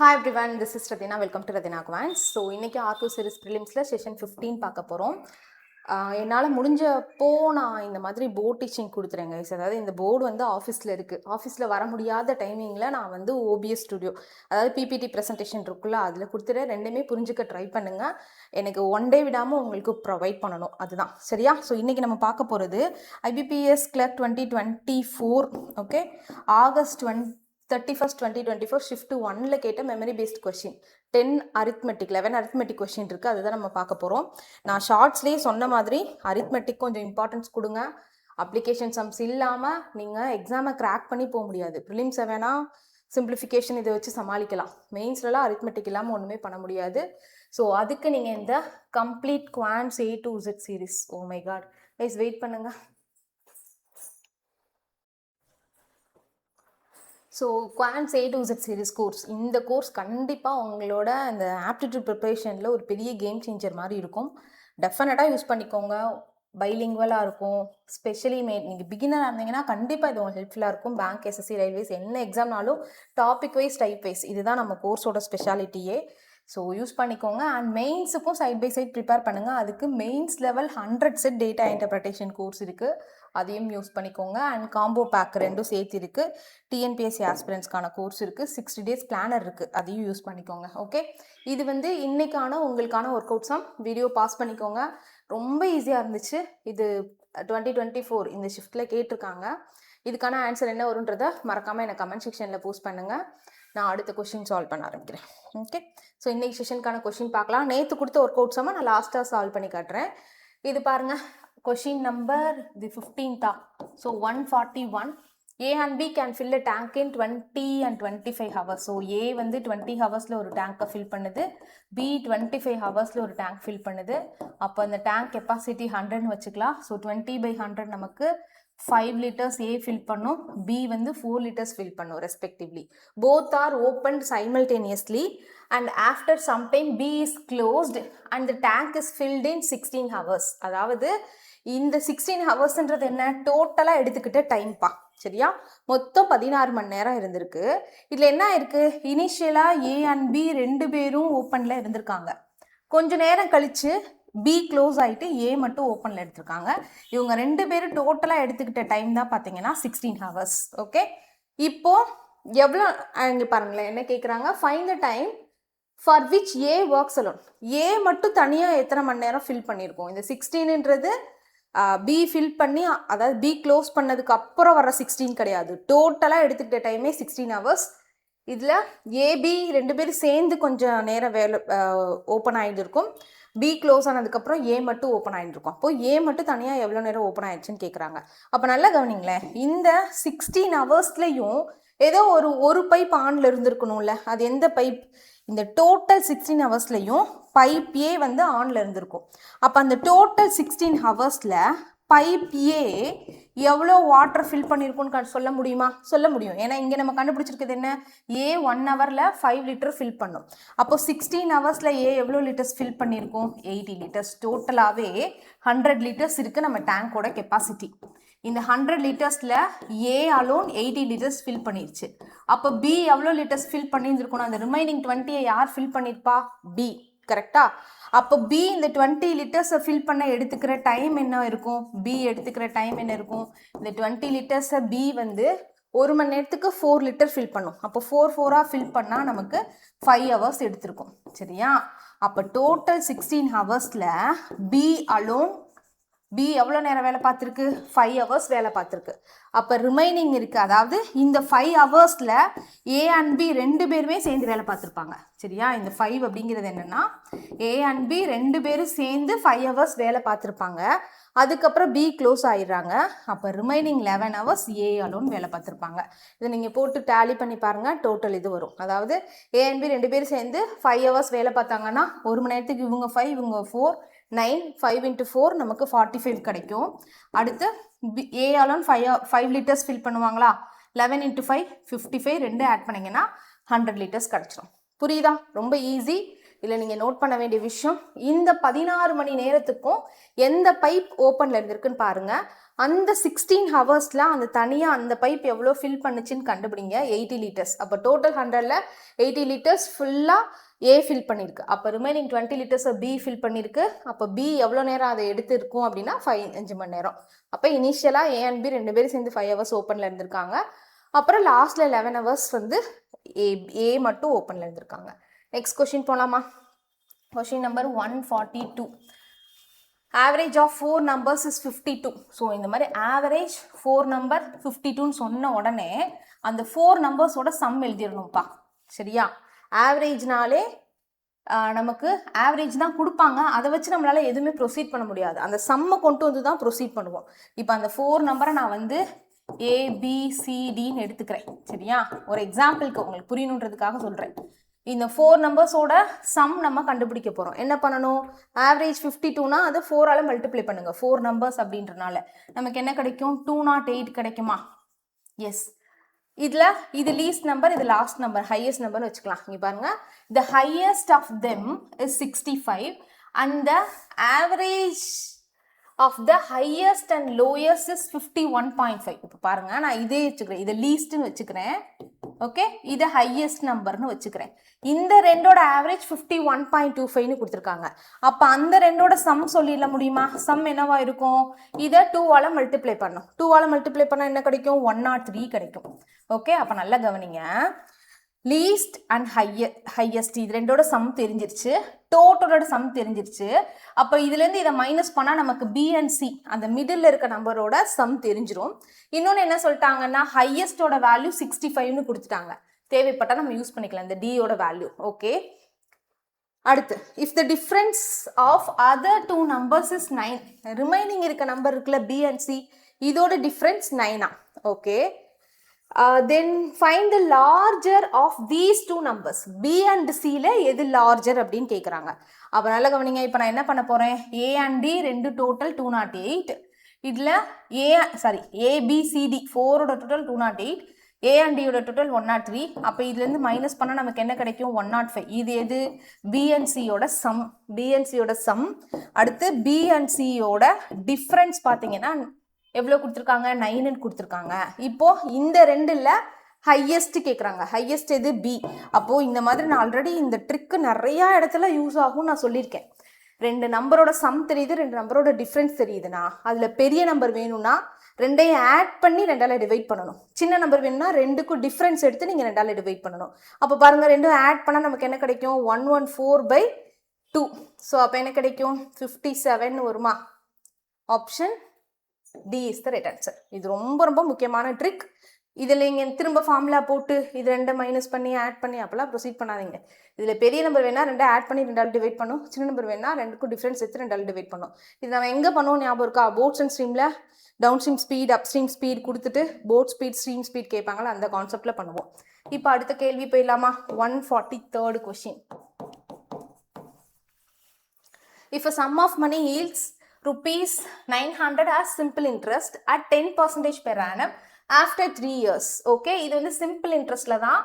Hi everyone, this is Radhina. Welcome to Radhina Quants. So, இன்னைக்கு R2 series prelims session 15 பார்க்க போகிறோம். என்னால் முடிஞ்சப்போ நான் இந்த மாதிரி போர்ட் டீச்சிங் கொடுத்துறேங்க. அதாவது இந்த போர்டு வந்து ஆஃபீஸில் இருக்குது. ஆஃபீஸில் வர முடியாத டைமிங்கில் நான் வந்து OBS ஸ்டுடியோ, அதாவது பிபிடி ப்ரெசன்டேஷன் இருக்குல்ல, அதில் கொடுத்துட்டு ரெண்டுமே புரிஞ்சுக்க ட்ரை பண்ணுங்கள். எனக்கு ஒன் டே விடாமல் உங்களுக்கு ப்ரொவைட் பண்ணணும், அதுதான் சரியா. ஸோ இன்றைக்கி நம்ம பார்க்க போகிறது IBPS Clerk 2024, okay, August 31st 2024 shift 1ல் கேட்ட memory based question 11 arithmetic question இருக்குது. அதுதான் நம்ம பார்க்க போகிறோம். நான் ஷார்ட்ஸ்லேயே சொன்ன மாதிரி அரித்மெட்டிக் கொஞ்சம் இம்பார்ட்டன்ஸ் கொடுங்க. அப்ளிகேஷன் சம்ஸ் இல்லாமல் நீங்கள் எக்ஸாமை கிராக் பண்ணி போக முடியாது. ப்ரிலிம்ஸை வேணால் சிம்பிளிஃபிகேஷன் இதை வச்சு சமாளிக்கலாம், மெயின்ஸ்லாம் அரித்மெட்டிக் இல்லாமல் ஒன்றுமே பண்ண முடியாது. ஸோ அதுக்கு நீங்கள் இந்த complete quants A to Z series, oh my god please wait பண்ணுங்கள். So quants A to Z series course, இந்த கோர்ஸ் கண்டிப்பாக உங்களோட அந்த ஆப்டிடியூட் ப்ரிப்பரேஷனில் ஒரு பெரிய கேம் சேஞ்சர் மாதிரி இருக்கும். டெஃபினட்டாக யூஸ் பண்ணிக்கோங்க. பைலிங்குவலாக இருக்கும். ஸ்பெஷலி நீங்கள் பிகினராக இருந்தீங்கன்னா கண்டிப்பாக இது உங்களுக்கு ஹெல்ப்ஃபுல்லாக இருக்கும். பேங்க், SSC, ரயில்வேஸ் என்ன எக்ஸாம்னாலும் டாபிக் வைஸ், டைப் வைஸ், இதுதான் நம்ம கோர்ஸோட ஸ்பெஷாலிட்டியே. ஸோ யூஸ் பண்ணிக்கோங்க. அண்ட் மெயின்ஸுக்கும் சைட் பை சைட் ப்ரிப்பேர் பண்ணுங்கள். அதுக்கு mains level 100 set data interpretation course இருக்குது, அதையும் யூஸ் பண்ணிக்கோங்க. அண்ட் காம்போ பேக் ரெண்டும் சேர்த்து இருக்குது. TNPSC ஆஸ்பிரன்ஸ்க்கான கோர்ஸ் இருக்குது. 60 days பிளானர் இருக்குது, அதையும் யூஸ் பண்ணிக்கோங்க. ஓகே, இது வந்து இன்னைக்கான உங்களுக்கான work out sum. Video pause பண்ணிக்கோங்க. ரொம்ப ஈஸியாக இருந்துச்சு. இது 2024 இந்த ஷிஃப்ட்டில் கேட்டிருக்காங்க. இதுக்கான ஆன்சர் என்ன வரும்ன்றதை மறக்காமல் எனக்கு கமெண்ட் செக்ஷனில் போஸ்ட் பண்ணுங்கள். நான் அடுத்த கொஷின் சால்வ் பண்ண ஆரம்பிக்கிறேன். ஓகே, ஸோ இன்னைக்கு செஷனுக்கான கொஷின் பார்க்கலாம். நேற்று கொடுத்த ஒர்க் அவுட் சம்மை நான் லாஸ்ட்டாக சால்வ் பண்ணி காட்டுறேன். இது பாருங்கள், question number 15. So 141. A and B can fill a tank in 20 and 25 hours. So A வந்து 20 ஹவர்ஸில் ஒரு டேங்கை ஃபில் பண்ணுது, B 25 ஹவர்ஸில் ஒரு டேங்க் ஃபில் பண்ணுது. அப்போ அந்த டேங்க் கெப்பாசிட்டி 100ன்னு வச்சுக்கலாம். ஸோ 20/100 நமக்கு 5 liters A ஃபில் பண்ணும், B வந்து 4 liters ஃபில் பண்ணும் respectively. Both are opened simultaneously and after some time B is closed and the tank is filled in 16 hours. அதாவது இந்த 16 ஹவர்ஸ்ன்றது என்ன, டோட்டலாக எடுத்துக்கிட்ட டைம்ப்பா, சரியா. மொத்தம் 16 மணி நேரம் இருந்திருக்கு. இதில் என்ன இருக்குது, இனிஷியலாக A and B ரெண்டு பேரும் ஓப்பனில் இருந்திருக்காங்க. கொஞ்ச நேரம் கழித்து B க்ளோஸ் ஆகிட்டு A மட்டும் ஓப்பனில் எடுத்திருக்காங்க. இவங்க ரெண்டு பேரும் டோட்டலாக எடுத்துக்கிட்ட டைம் தான் பார்த்தீங்கன்னா 16 hours. ஓகே, இப்போ எவ்வளோ இங்கே பாருங்களேன், என்ன கேட்குறாங்க, find the time for which A works alone. A மட்டும் தனியாக எத்தனை மணி நேரம் ஃபில் பண்ணியிருக்கோம். இந்த 16ன்றது B ஃபில் பண்ணி, அதாவது B க்ளோஸ் பண்ணதுக்கு அப்புறம் வர 16 கிடையாது, டோட்டலாக எடுத்துக்கிட்ட டைமே 16 hours. இதில் AB ரெண்டு பேரும் சேர்ந்து கொஞ்சம் நேரம் வேலை ஓப்பன் ஆகிட்டு B க்ளோஸ் ஆனதுக்கப்புறம் A மட்டும் ஓப்பன் ஆகிட்டுருக்கும். அப்போது A மட்டும் தனியாக எவ்வளோ நேரம் ஓப்பன் ஆகிடுச்சுன்னு கேட்குறாங்க. அப்போ நல்லா கவனிங்களேன், இந்த 16 ஹவர்ஸ்லையும் ஏதோ ஒரு பைப் ஆனில் இருந்திருக்கணும்ல, அது எந்த பைப், இந்த டோட்டல் 16 ஹவர்ஸ்லையும் பைப் A வந்து ஆனில் இருந்திருக்கும். அப்போ அந்த டோட்டல் 16 ஹவர்ஸில் பைப் A எவ்வளோ வாட்டர் ஃபில் பண்ணியிருக்குன்னு சொல்ல முடியுமா? சொல்ல முடியும். ஏன்னா இங்கே நம்ம கண்டுபிடிச்சிருக்குது என்ன, A 1 ஹவரில் 5 லிட்டர் ஃபில் பண்ணும். அப்போ 16 ஹவர்ஸில் A எவ்வளோ லிட்டர்ஸ் ஃபில் பண்ணியிருக்கும், 80 liters. டோட்டலாகவே 100 liters இருக்குது நம்ம டேங்கோட கெப்பாசிட்டி. இந்த 100 லிட்டர்ஸில் A அலோன் 80 liters ஃபில் பண்ணிருச்சு. அப்போ B எவ்வளோ லிட்டர்ஸ் ஃபில் பண்ணியிருந்துருக்கணும், அந்த ரிமைனிங் 20 யார் ஃபில் பண்ணியிருப்பா, B, கரெக்டா. அப்போ B இந்த 20 லிட்டர்ஸை ஃபில் பண்ண எடுத்துக்கிற டைம் என்ன இருக்கும், B எடுத்துக்கிற டைம் என்ன இருக்கும், இந்த 20 லிட்டர்ஸை B வந்து 1 மணி நேரத்துக்கு 4 லிட்டர் ஃபில் பண்ணும். அப்போ 4 ஃபில் பண்ணால் நமக்கு 5 hours எடுத்திருக்கும், சரியா. அப்போ டோட்டல் 16 ஹவர்ஸில் B அலோன், B எவ்வளோ நேரம் வேலை பார்த்துருக்கு, 5 hours வேலை பார்த்துருக்கு. அப்போ ரிமைனிங் இருக்குது, அதாவது இந்த 5 ஹவர்ஸில் A and B ரெண்டு பேருமே சேர்ந்து வேலை பார்த்துருப்பாங்க, சரியா. இந்த 5 அப்படிங்கிறது என்னென்னா, A and B ரெண்டு பேரும் சேர்ந்து 5 hours வேலை பார்த்துருப்பாங்க. அதுக்கப்புறம் B க்ளோஸ் ஆகிடுறாங்க. அப்போ ரிமைனிங் 11 hours A அலோன் வேலை பார்த்துருப்பாங்க. இதை நீங்கள் போட்டு டேலி பண்ணி பாருங்கள், டோட்டல் இது வரும். அதாவது A and B ரெண்டு பேரும் சேர்ந்து 5 hours வேலை பார்த்தாங்கன்னா 1 மணி நேரத்துக்கு இவங்க 5, இவங்க 4, 9, 5 into 4 நமக்கு 45 கிடைக்கும். அடுத்து A அலோன் 5 liters ஃபில் பண்ணுவாங்களா, 11 into 5 55, ரெண்டு ஆட் பண்ணிங்கன்னா 100 liters கிடச்சிரும். புரியுதா? ரொம்ப ஈஸி. இதில் நீங்கள் நோட் பண்ண வேண்டிய விஷயம், இந்த 16 மணி நேரத்துக்கும் எந்த பைப் ஓப்பனில் இருந்திருக்குன்னு பாருங்கள். அந்த 16 ஹவர்ஸில் அந்த தனியாக அந்த பைப் எவ்வளோ ஃபில் பண்ணுச்சுன்னு கண்டுபிடிங்க. 80 லிட்டர்ஸ். அப்போ டோட்டல் 100ல் 80 லிட்டர்ஸ் ஃபுல்லாக ஏ ஃபில் பண்ணியிருக்கு. அப்போ ரிமைனிங் 20 லிட்டர்ஸை பி ஃபில் பண்ணியிருக்கு. அப்போ பி எவ்வளோ நேரம் அதை எடுத்துருக்கும் அப்படின்னா 5 மணி நேரம். அப்போ இனிஷியலாக ஏ அண்ட் பி 2 பேரும் சேர்ந்து 5 ஹவர்ஸ் ஓப்பனில் இருந்திருக்காங்க. அப்புறம் லாஸ்ட்டில் 11 ஹவர்ஸ் வந்து ஏ மட்டும் ஓப்பனில் இருந்திருக்காங்க. நெக்ஸ்ட் கொஷின் போகலாமா? Question number 142. Average of 4 numbers is 52. So இந்த மாதிரி ஆவரேஜ் 4 number 52ன்னு சொன்ன உடனே அந்த 4 நம்பர்ஸோட சம் எழுதிடணும்ப்பா. சரியா? ஆவரேஜ்னாலே நமக்கு ஆவரேஜ் தான் கொடுப்பாங்க. அதை வச்சு நம்மளால எதுவுமே ப்ரொசீட் பண்ண முடியாது. அந்த சம்மை கொண்டு வந்து தான் ப்ரொசீட் பண்ணுவோம். இப்போ அந்த 4 நம்பரை நான் வந்து ஏபிசிடின்னு எடுத்துக்கிறேன். சரியா? ஒரு எக்ஸாம்பிளுக்கு உங்களுக்கு புரியணுன்றதுக்காக சொல்கிறேன். இந்த 4 நம்பர்ஸோட சம் நம்ம கண்டுபிடிக்க போகிறோம். என்ன பண்ணணும்? ஆவரேஜ் 52னா அதை 4ஆல் மல்டிப்ளை பண்ணுங்கள். 4 நம்பர்ஸ் அப்படின்றனால நமக்கு என்ன கிடைக்கும்? 208 கிடைக்குமா? எஸ். இது லீஸ்ட் நம்பர், இது லாஸ்ட் நம்பர், ஹையஸ்ட் நம்பர்னு வச்சுக்கலாம். இங்கே பாருங்க, the highest of them is 65 and the average of the highest and lowest is 51.5. இப்போ பாருங்க, நான் இதே வச்சுக்கிறேன், இதை லீஸ்ட்னு வச்சுக்கிறேன். ஓகே, இது ஹையஸ்ட் நம்பர்னு வச்சுக்கிறேன். இந்த ரெண்டோட ஆவரேஜ் 51.25ன்னு கொடுத்துருக்காங்க. அப்போ அந்த ரெண்டோட சம் சொல்லிட முடியுமா? சம் என்னவா இருக்கும்? இதை 2ஆல் மல்டிப்ளை பண்ணும். 2ஆல் மல்டிப்ளை பண்ணால் என்ன கிடைக்கும்? 103 கிடைக்கும். ஓகே, அப்போ நல்லா கவனிங்க. லீஸ்ட் அண்ட் ஹையஸ்ட் இது ரெண்டோட சம் தெரிஞ்சிருச்சு, டோட்டலோட சம் தெரிஞ்சிருச்சு. அப்போ இதுலேருந்து இதை மைனஸ் பண்ணால் நமக்கு பி அண்ட் சி அந்த மிடில் இருக்க நம்பரோட சம் தெரிஞ்சிடும். இன்னொன்று என்ன சொல்லிட்டாங்கன்னா, ஹையஸ்டோட வேல்யூ 65ன்னு கொடுத்துட்டாங்க. தேவைப்பட்டால் நம்ம யூஸ் பண்ணிக்கலாம் இந்த டியோட வேல்யூ. ஓகே, அடுத்து if the difference of other 2 numbers is 9, remaining இருக்க நம்பர் இருக்குல்ல பி அண்ட் சி, இதோட டிஃப்ரென்ஸ் 9ஆ? Okay, then find the larger of these 2 numbers. B and Cல எது larger அப்படின்னு கேட்குறாங்க. அப்போ நல்லா கவனிங்க. இப்போ நான் என்ன பண்ண போகிறேன்? A and D ரெண்டு டோட்டல் 208. இதில் ABCD 4ஓட டோட்டல் 208, A and Dயோட டோட்டல் 103. அப்போ இதுலேருந்து மைனஸ் பண்ணால் நமக்கு என்ன கிடைக்கும்? 105. இது எது? B and Cயோட சம். B and Cயோட சம். அடுத்து B and Cயோட டிஃப்ரென்ஸ் பார்த்தீங்கன்னா எவ்வளோ கொடுத்துருக்காங்க? 9ன்னு கொடுத்துருக்காங்க. இப்போ இந்த ரெண்டில் ஹையஸ்ட் கேட்குறாங்க. ஹையஸ்ட் எது? பி. அப்போது இந்த மாதிரி நான் ஆல்ரெடி இந்த ட்ரிக்கு நிறையா இடத்துல யூஸ் ஆகும் நான் சொல்லியிருக்கேன். 2 நம்பரோட சம் தெரியுது, 2 நம்பரோட டிஃப்ரென்ஸ் தெரியுதுன்னா அதில் பெரிய நம்பர் வேணும்னா 2ஐயும் ஆட் பண்ணி 2ஆல் டிவைட் பண்ணணும். சின்ன நம்பர் வேணும்னா 2க்கும் டிஃப்ரென்ஸ் எடுத்து நீங்கள் 2ஆல் டிவைட் பண்ணணும். அப்போ பாருங்கள், 2 ஆட் பண்ணால் நமக்கு என்ன கிடைக்கும்? 114/2. ஸோ அப்போ என்ன கிடைக்கும்? 57 வருமா? Option D is the right answer. இது ரொம்ப ரொம்ப முக்கியமான ட்ரிக். இதில் நீங்கள் திரும்ப ஃபார்முலா போட்டு இது 2 மைனஸ் பண்ணி ஆட் பண்ணி அப்போல்லாம் ப்ரொசீட் பண்ணாதீங்க. இதில் பெரிய நம்பர் வேணால் 2 ஆட் பண்ணி 2ஆல் டிவைட் பண்ணும், சின்ன நம்பர் வேணால் 2க்கும் டிஃப்ரென்ஸ் எடுத்து 2ஆல் டிவைட் பண்ணும். இது நம்ம எங்கே பண்ணுவோம் ஞாபகம் இருக்கா? போட்ஸ் அண்ட் ஸ்ட்ரீமில் downstream speed, upstream speed கொடுத்துட்டு போட் ஸ்பீட், ஸ்ட்ரீம் ஸ்பீட் கேட்பாங்களா, அந்த கான்செப்டில் பண்ணுவோம். இப்போ அடுத்த கேள்வி போயிடலாமா? 143rd question. If a sum of money yields rupees 900 as simple interest at 10% per annum after 3 years. Okay, இது வந்து சிம்பிள் இன்ட்ரெஸ்ட்ல தான்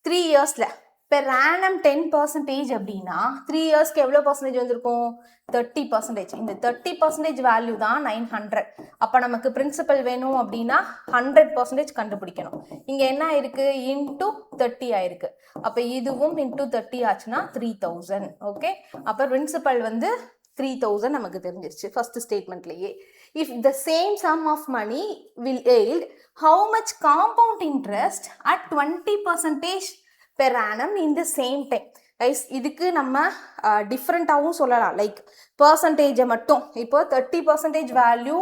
3 இயர்ஸ்ல per annum 10% அப்படின்னா 3 இயர்ஸ்க்கு எவ்வளோ பர்சன்டேஜ் வந்திருக்கும்? 30%. இந்த 30% வேல்யூ தான் 900. அப்போ நமக்கு பிரின்சிபல் வேணும் அப்படின்னா 100% கண்டுபிடிக்கணும். இங்கே என்ன ஆயிருக்கு? இன்டூ 30 ஆயிருக்கு. அப்போ இதுவும் இன்டூ 30 ஆச்சுன்னா 3000. ஓகே, அப்போ பிரின்சிபல் வந்து 3000 நமக்கு தெரிஞ்சிருச்சு ஃபர்ஸ்ட் ஸ்டேட்மெண்ட்லயே. If the same sum of money will yield how much compound interest at 20% per annum in the same time? Guys, இதுக்கு நம்ம டிஃப்ரெண்ட்டாகவும் சொல்லலாம். லைக் பர்சன்டேஜை மட்டும் இப்போ 30% வேல்யூ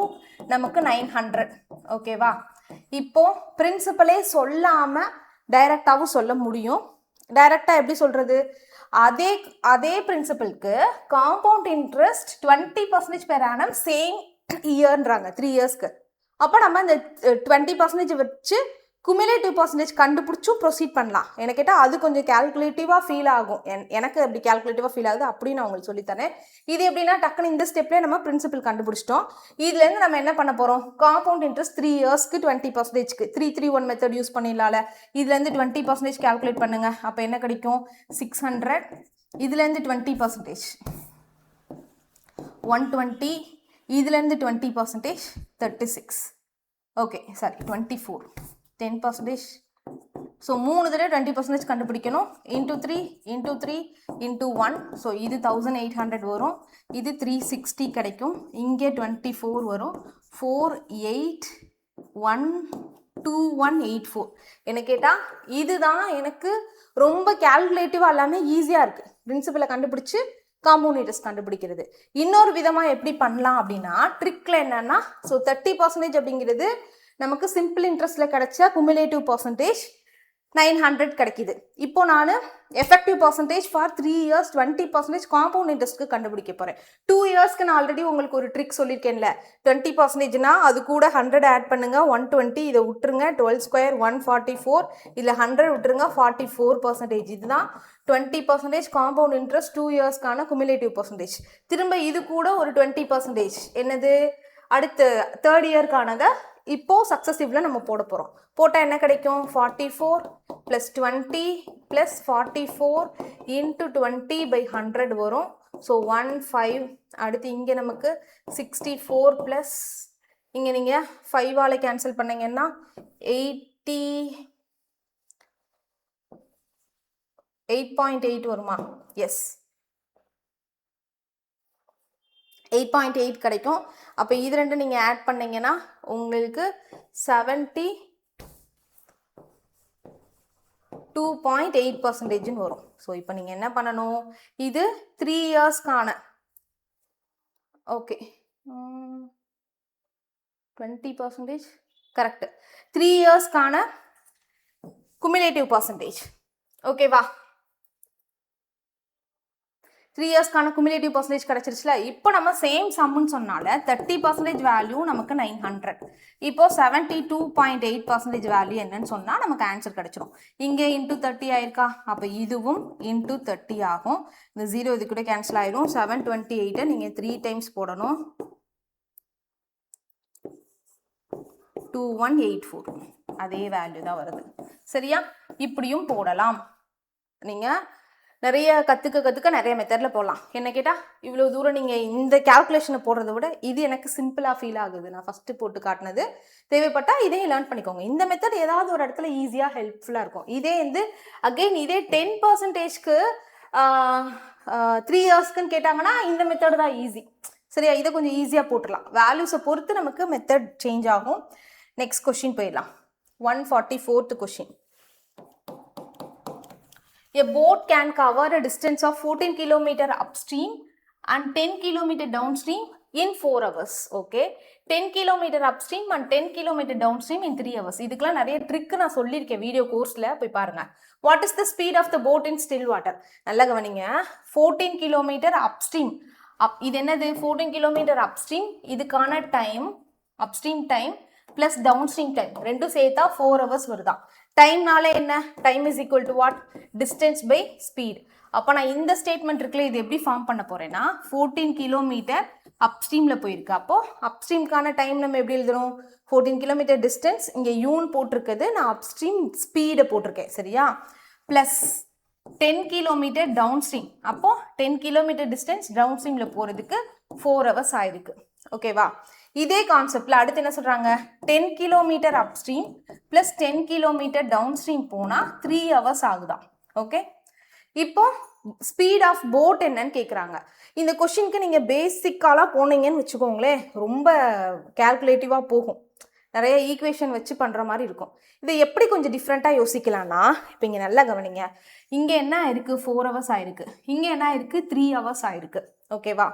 நமக்கு 900. ஓகேவா? இப்போ பிரின்சிபலே சொல்லாமல் டைரக்டாகவும் சொல்ல முடியும். டைரக்டாக எப்படி சொல்கிறது? அதே பிரின்சிபலுக்கு compound interest 20% per annum same இயர்ன்றாங்க 3 இயர்ஸ்க்கு. அப்போ நம்ம இந்த 20% வச்சு குமுலேட்டிவ் பர்சன்டேஜ் கண்டுபிடிச்சும் ப்ரொசீட் பண்ணலாம். எனக்கு கேட்டால் அது கொஞ்சம் கேல்குலேட்டிவாக ஃபீல் ஆகும். எனக்கு அப்படி கேல்குலேட்டிவாக ஃபீல் ஆகுது, அப்படின்னு நான் உங்களுக்கு சொல்லித்தரேன். இது எப்படின்னா டக்குன்னு இந்த ஸ்டெப்லேயே நம்ம பிரின்சிபல் கண்டுபிடிச்சிட்டோம். இதுலேருந்து நம்ம என்ன பண்ண போகிறோம்? காம்பவுண்ட் இன்ட்ரெஸ்ட் 3 இயர்ஸ்க்கு 20%க்கு 331 மெத்தட் யூஸ் பண்ணிடலாம்ல. இதுலேருந்து 20% கேல்குலேட் பண்ணுங்க. அப்போ என்ன கிடைக்கும்? 600 இதுலேருந்து 20%, 120, இதுலேருந்து 20%, 36, ஓகே சாரி 24, 10%. ஸோ 3 தடவை 20% கண்டுபிடிக்கணும். Into 3 into 3 into 1. ஸோ இது 1800 வரும், இது 360 கிடைக்கும். இங்கே 24 வரும். 481184. என்ன கேட்டால் இதுதான் எனக்கு ரொம்ப கேல்குலேட்டிவாக எல்லாமே ஈஸியாக இருக்குது. பிரின்சிபலை கண்டுபிடிச்சி காம்பவுண்ட் இன்ட்ரெஸ்ட் கண்டுபிடிக்கிறது. இன்னொரு விதமாக எப்படி பண்ணலாம் அப்படின்னா, ட்ரிக்கில் என்னன்னா, ஸோ 30% அப்படிங்கிறது நமக்கு சிம்பிள் இன்ட்ரெஸ்ட்டில் கிடைச்ச குமுலேட்டிவ் பர்சன்டேஜ் 900 கிடைக்குது. இப்போ நான் effective percentage for 3 years 20% compound இன்ட்ரெஸ்ட்க்கு கண்டுபிடிக்க போகிறேன். 2 yearsக்கு நான் ஆல்ரெடி உங்களுக்கு ஒரு ட்ரிக் சொல்லியிருக்கேன்ல. 20%னா அது கூட 100 ஆட் பண்ணுங்க, 120, இதை விட்டுருங்க, 12 square 144, இதில் 100 விட்டுருங்க, 44%. இதுதான் 20% காம்பவுண்ட் இன்ட்ரெஸ்ட் 2 yearsக்கான குமுலேட்டிவ் பர்சன்டேஜ். திரும்ப இது கூட ஒரு 20%, என்னது அடுத்த 3rd yearக்கானதை இப்போ சக்சஸிவ்ல நம்ம போட போகிறோம். போட்டால் என்ன கிடைக்கும்? 44 + 20 + 44 × 20/100 வரும். ஸோ 15. அடுத்து இங்கே நமக்கு 64 + இங்கே நீங்கள் 5ஆல் கேன்சல் பண்ணீங்கன்னா 8.8 வருமா? எஸ், 8.8 கிடைக்கும். அப்போ இது ரெண்டு நீங்கள் ஆட் பண்ணீங்கன்னா உங்களுக்கு 72.8% வரும். ஸோ இப்போ நீங்கள் என்ன பண்ணணும், இது 3 yearsக்கான ஓகே 20% கரெக்ட், 3 yearsக்கான குமுலேட்டிவ் பர்சன்டேஜ். ஓகேவா? 3 yearsக்கான குமுலேட்டிவ் பர்சன்டேஜ் கிடைச்சிருச்சுல. இப்போ நம்ம சேம் சம்முன்னு சொன்னால 30% வேல்யூ நமக்கு 900. இப்போ 72.8% வேல்யூ என்னன்னு சொன்னால் நமக்கு ஆன்சர் கிடைச்சிடும். இங்கே இன்டூ 30 ஆயிருக்கா? அப்போ இதுவும் இன்டூ 30 ஆகும். இந்த 0 இது கூட கேன்சல் ஆயிரும். 728 நீங்கள் 3 times போடணும். 2184 அதே வேல்யூ தான் வருது. சரியா? இப்படியும் போடலாம். நீங்கள் நிறைய கற்றுக்க நிறைய மெத்தடில் போடலாம். என்ன கேட்டால் இவ்வளோ தூரம் நீங்கள் இந்த கேல்குலேஷனை போடுறத விட இது எனக்கு சிம்பிளாக ஃபீல் ஆகுது. நான் ஃபஸ்ட்டு போட்டு காட்டினது. தேவைப்பட்டால் இதையும் லேர்ன் பண்ணிக்கோங்க. இந்த மெத்தட் ஏதாவது ஒரு இடத்துல ஈஸியாக ஹெல்ப்ஃபுல்லாக இருக்கும். இதே வந்து அகெயின் இதே 10%க்கு 3 yearsக்குன்னு கேட்டாங்கன்னா இந்த மெத்தட் தான் ஈஸி. சரியா? இதை கொஞ்சம் ஈஸியாக போட்டுடலாம். வேல்யூஸை பொறுத்து நமக்கு மெத்தட் சேஞ்ச் ஆகும். நெக்ஸ்ட் கொஸ்டின் போயிடலாம். 144th question. A boat can cover a distance of 14 km upstream and 10 km downstream in 4 hours. Okay, 10 km upstream and 10 km downstream in 3 hours. இதுக்கெல்லாம் நிறைய ட்ரிக் நான் சொல்லியிருக்கேன் வீடியோ கோர்ஸில், போய் பாருங்க. What is the speed of the boat in still water? நல்லா கவனிங்க. 14 km upstream. இது என்னது? 14 km upstream. இதுக்கான time upstream time plus downstream time ரெண்டும் சேர்த்தா 4 hours வருதான். டைம்னால என்ன? Time is equal to what? Distance by speed. அப்போ நான் இந்த ஸ்டேட்மெண்ட் இருக்குல்ல, இது எப்படி ஃபார்ம் பண்ண போறேன்னா 14 km அப்ஸ்ட்ரீமில் போயிருக்கு. அப்போ அப்ஸ்ட்ரீம்கான டைம் நம்ம எப்படி எழுதுறோம்? 14 km டிஸ்டன்ஸ், இங்கே யூன் போட்டிருக்குது, நான் அப்ஸ்ட்ரீம் ஸ்பீடை போட்டிருக்கேன். சரியா? Plus 10 km downstream. அப்போ 10 km டிஸ்டன்ஸ் டவுன்ஸ்ட்ரீமில் போகிறதுக்கு 4 hours ஆயிருக்கு. ஓகேவா? இதே கான்செப்ட்ல அடுத்து என்ன சொல்றாங்க? 10 km upstream plus 10 km downstream போனா 3 hours ஆகுதான். ஓகே, இப்போ ஸ்பீட் ஆஃப் போட் என்னன்னு கேட்குறாங்க. இந்த கொஸ்டினுக்கு நீங்க பேசிக்காலாம் போனீங்கன்னு வச்சுக்கோங்களேன், ரொம்ப கேல்குலேட்டிவா போகும், நிறைய ஈக்குவேஷன் வச்சு பண்ற மாதிரி இருக்கும். இதை எப்படி கொஞ்சம் டிஃப்ரெண்டா யோசிக்கலாம்னா, இப்போ இங்க நல்லா கவனிங்க. இங்க என்ன ஆயிருக்கு? 4 hours ஆயிருக்கு. இங்க என்ன ஆயிருக்கு? 3 hours ஆயிருக்கு. ஓகேவா?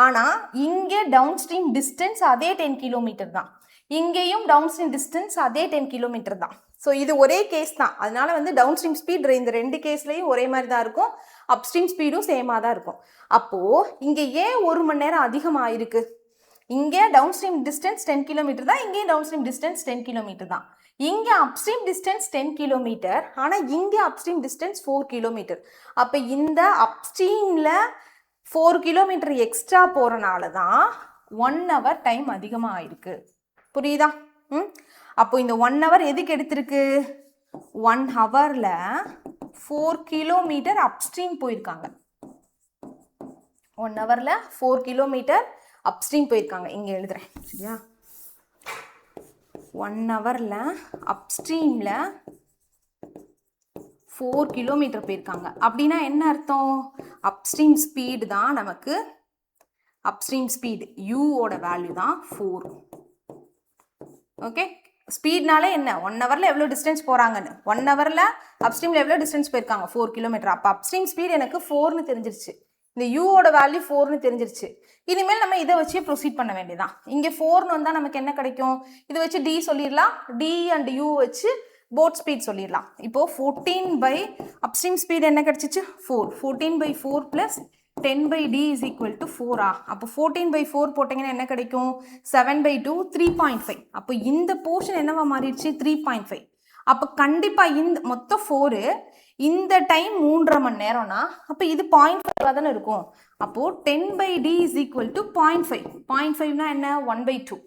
ஆனால் இங்கே டவுன்ஸ்ட்ரீம் டிஸ்டன்ஸ் அதே 10 km தான், இங்கேயும் டவுன்ஸ்ட்ரீம் டிஸ்டன்ஸ் அதே 10 km தான். ஸோ இது ஒரே கேஸ் தான். அதனால வந்து டவுன்ஸ்ட்ரீம் ஸ்பீட் இந்த ரெண்டு கேஸ்லையும் ஒரே மாதிரி தான் இருக்கும், அப்ஸ்ட்ரீம் ஸ்பீடும் சேமாக தான் இருக்கும். அப்போது இங்கே ஏன் 1 மணி நேரம் அதிகமாக இருக்கு? இங்கே டவுன்ஸ்ட்ரீம் டிஸ்டன்ஸ் 10 km தான், இங்கேயும் டவுன்ஸ்ட்ரீம் டிஸ்டன்ஸ் 10 km தான். இங்கே அப்ஸ்ட்ரீம் டிஸ்டன்ஸ் 10 km, ஆனால் இங்கே அப்ஸ்ட்ரீம் டிஸ்டன்ஸ் 4 km. அப்போ இந்த அப்ஸ்ட்ரீமில் 4 km எக்ஸ்ட்ரா போகிறனால தான் 1 hour டைம் அதிகமாக ஆயிருக்கு. புரியுதா? அப்போ இந்த 1 hour எதுக்கு எடுத்திருக்கு? 1 hourல 4 km அப்ஸ்ட்ரீம் போயிருக்காங்க. 1 ஹவரில் 4 கிலோமீட்டர் அப்ஸ்ட்ரீம் போயிருக்காங்க. இங்கே எழுதுகிறேன் சரியா. 1 ஹவரில் அப்ஸ்ட்ரீமில் 4 கிலோமீட்டர் போயிருக்காங்க. அப்படின்னா என்ன அர்த்தம்? அப்ஸ்ட்ரீம் ஸ்பீடு தான் நமக்கு, அப்ஸ்ட்ரீம் ஸ்பீடு யூவோட வேல்யூ தான் 4. ஓகே, ஸ்பீட்னாலே என்ன, 1 ஹவரில் எவ்வளோ டிஸ்டன்ஸ் போகிறாங்கன்னு. 1 ஹவரில் அப்ஸ்ட்ரீமில் எவ்வளோ டிஸ்டன்ஸ் போயிருக்காங்க, 4 கிலோமீட்டர். அப்போ அப்ஸ்ட்ரீம் ஸ்பீட் எனக்கு 4ன்னு தெரிஞ்சிருச்சு, இந்த யூவோட வேல்யூ 4ன்னு தெரிஞ்சிருச்சு. இனிமேல் நம்ம இதை வச்சு ப்ரொசீட் பண்ண வேண்டியதான். இங்கே 4ன்னு வந்தால் நமக்கு என்ன கிடைக்கும், இதை வச்சு டி சொல்லிடலாம், டி அண்ட் யூ வச்சு போட் ஸ்பீட் சொல்லிடலாம். இப்போ 14 பை அப்ஸ்ட்ரீம் ஸ்பீட் என்ன கிடைச்சிச்சு 4, 14 by 4 plus 10 by d is equal to 4. அப்போ 14 by 4 போட்டிங்கன்னா என்ன கிடைக்கும், 7 by 2 3.5. அப்போ இந்த போர்ஷன் என்னவா மாறிடுச்சு 3.5. அப்போ கண்டிப்பாக இந்த மொத்தம் 4, இந்த டைம் 3.5 மணி நேரம்னா அப்போ இது 0.5 தானே இருக்கும். அப்போது 10 by d is equal to 0.5. 0.5னா என்ன 1/2.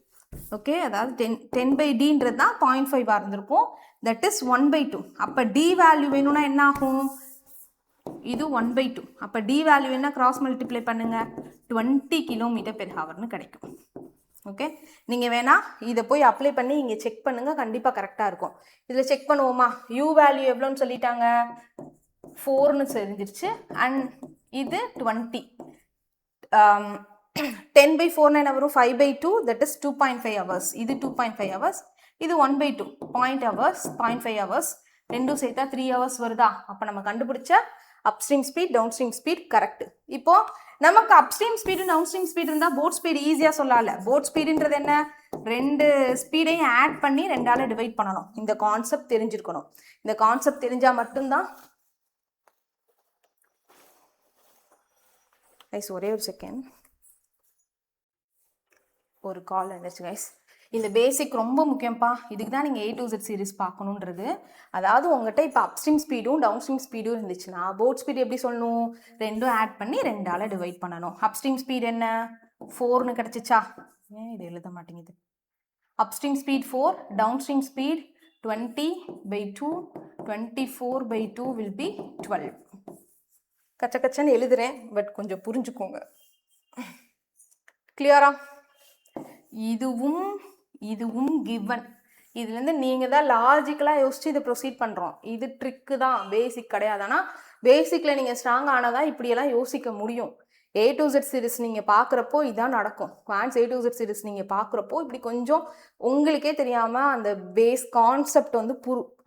ஓகே, அதாவது 10 by dன்றது தான் 0.5 இருந்திருக்கும், தட் இஸ் 1/2. அப்போ டி வேல்யூ வேணும்னா என்ன ஆகும், இது 1/2. அப்போ டி வேல்யூ என்ன கிராஸ் மல்டிப்ளை பண்ணுங்க, 20 km/h கிடைக்கும். ஓகே, நீங்கள் வேணா இதை போய் அப்ளை பண்ணி இங்கே செக் பண்ணுங்க, கண்டிப்பாக கரெக்டாக இருக்கும். இதில் செக் பண்ணுவோமா, யூ வேல்யூ எவ்வளோன்னு சொல்லிட்டாங்க 4ன்னு தெரிஞ்சிருச்சு, அண்ட் இது 20. 10 by 4 என்ன வரும் 5/2, that is 2.5 hours. இது 2.5 hours, இது 1/2 0.5 hours, 0.5 hours, ரெண்டும் சேர்த்தா 3 hours வருதா. அப்போ நம்ம கண்டுபிடிச்ச upstream speed downstream speed correct. இப்போ நமக்கு upstream speed downstream speed இருந்தால் போட் ஸ்பீடு ஈஸியாக சொல்லல. போட் ஸ்பீடுன்றது என்ன, 2 ஸ்பீடையும் ஆட் பண்ணி 2ஆல் டிவைட் பண்ணணும். இந்த கான்செப்ட் தெரிஞ்சிருக்கணும். இந்த கான்செப்ட் தெரிஞ்சால் மட்டும்தான். கைஸ் ஒரே ஒரு செகண்ட், ஒரு கால் வந்துச்சு கைஸ். இந்த பேசிக் ரொம்ப முக்கியம்ப்பா, இதுக்கு தான் நீங்கள் A to Z சீரிஸ் பார்க்கணுன்றது. அதாவது உங்கள்கிட்ட இப்போ அப்ஸ்ட்ரீம் ஸ்பீடும் டவுன் ஸ்ட்ரீம் ஸ்பீடும் இருந்துச்சுன்னா போட் ஸ்பீடு எப்படி சொல்லணும், ரெண்டும் ஆட் பண்ணி 2ஆல் டிவைட் பண்ணணும். அப்ஸ்ட்ரீம் ஸ்பீட் என்ன 4ன்னு கிடச்சிச்சா, ஏன் இது எழுத மாட்டேங்குது. Upstream speed 4, downstream speed 20/2, 24/2 will be 12. கச்சன்னு எழுதுறேன், பட் கொஞ்சம் புரிஞ்சுக்கோங்க. கிளியரா? இதுவும் கிவன். இதுலேருந்து நீங்கள் தான் லாஜிக்கலாக யோசிச்சு இதை ப்ரொசீட் பண்ணுறோம். இது ட்ரிக்கு தான், பேசிக் கிடையாது. ஆனால் பேசிக்கில் நீங்கள் ஸ்ட்ராங் ஆனதான் இப்படியெல்லாம் யோசிக்க முடியும். A to Z சீரிஸ் நீங்கள் பார்க்குறப்போ இதான் நடக்கும். Quants A to Z series நீங்கள் பார்க்குறப்போ இப்படி கொஞ்சம் உங்களுக்கே தெரியாமல் அந்த பேஸ் கான்செப்ட் வந்து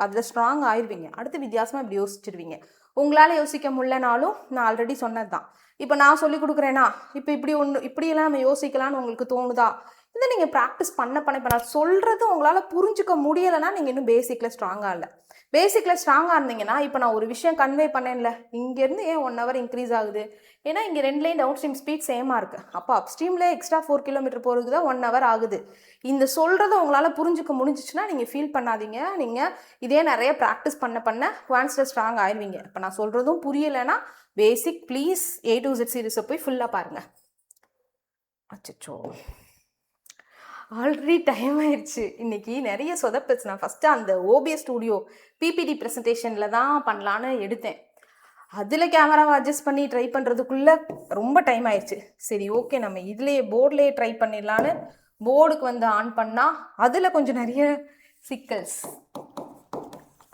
அதில் ஸ்ட்ராங் ஆயிடுவீங்க. அடுத்து வித்தியாசமாக இப்படி யோசிச்சிடுவீங்க. உங்களால் யோசிக்க முடியலனாலும் நான் ஆல்ரெடி சொன்னது தான். இப்போ நான் சொல்லி கொடுக்குறேன்னா இப்போ இப்படியெல்லாம் நம்ம யோசிக்கலான்னு உங்களுக்கு தோணுதா, இதை நீங்கள் ப்ராக்டிஸ் பண்ண இப்போ நான் சொல்கிறது உங்களால் புரிஞ்சுக்க முடியலைன்னா நீங்கள் இன்னும் பேசிக்கில் ஸ்ட்ராங்காக இல்லை. பேசிக்கில் ஸ்ட்ராங்காக இருந்தீங்கன்னா இப்போ நான் ஒரு விஷயம் கன்வே பண்ணேன்ல, இங்கேருந்து ஏன் 1 hour இன்க்ரீஸ் ஆகுது, ஏன்னா இங்கே 2 லைன் டவுன் ஸ்ட்ரீம் ஸ்பீட் சேமாக இருக்குது. அப்போ அப்ஸ்ட்ரீமில் எக்ஸ்ட்ரா 4 கிலோமீட்டர் போகிறதுக்கு தான் 1 hour ஆகுது. இந்த சொல்கிறத உங்களால் புரிஞ்சுக்க முடிஞ்சிச்சுன்னா நீங்கள் ஃபீல் பண்ணாதீங்க. நீங்கள் இதே நிறைய ப்ராக்டிஸ் பண்ண குவான்ஸில் ஸ்ட்ராங் ஆயிடுவீங்க. இப்போ நான் சொல்கிறதும் புரியலைன்னா பேசிக் ப்ளீஸ் A to Z சீரிஸை போய் ஃபுல்லாக பாருங்கள். அச்சோ, ஆல்ரெடி டைம் ஆயிடுச்சு. இன்னைக்கு நிறைய சொதப்பிச்சு. நான் ஃபஸ்ட்டு அந்த OBS ஸ்டூடியோ PPT ப்ரெசன்டேஷனில் தான் பண்ணலான்னு எடுத்தேன். அதில் கேமராவை அட்ஜஸ்ட் பண்ணி ட்ரை பண்ணுறதுக்குள்ளே ரொம்ப டைம் ஆயிடுச்சு. சரி ஓகே, நம்ம இதுலேயே போர்ட்லேயே ட்ரை பண்ணிடலான்னு போர்டுக்கு வந்து ஆன் பண்ணால் அதில் கொஞ்சம் நிறைய சிக்கல்ஸ்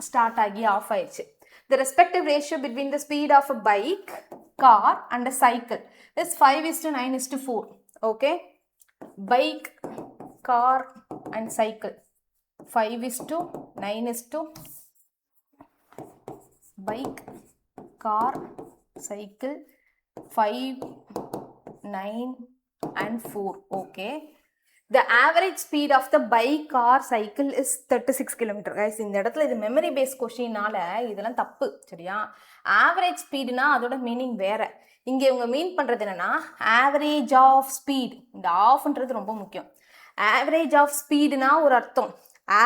ஸ்டார்ட் ஆகி ஆஃப் ஆயிடுச்சு. The respective ratio between the speed of a bike, car and a cycle is 5:9:4. Okay, bike, car and cycle 5:9. Bike, car, cycle 5, 9 and 4. Okay, the average speed of the bike, car, cycle is 36 km. guys, இந்த இடத்துல இது memory base கொஸ்டினால இதெல்லாம் தப்பு சரியா. Average ஸ்பீடுனா அதோட meaning வேற. இங்கே இவங்க மீன் பண்ணுறது என்னன்னா ஆவரேஜ் ஆஃப் ஸ்பீட். இந்த ஆஃப்ன்றது ரொம்ப முக்கியம். ஆவரேஜ் ஆஃப் ஸ்பீடுனா ஒரு அர்த்தம்,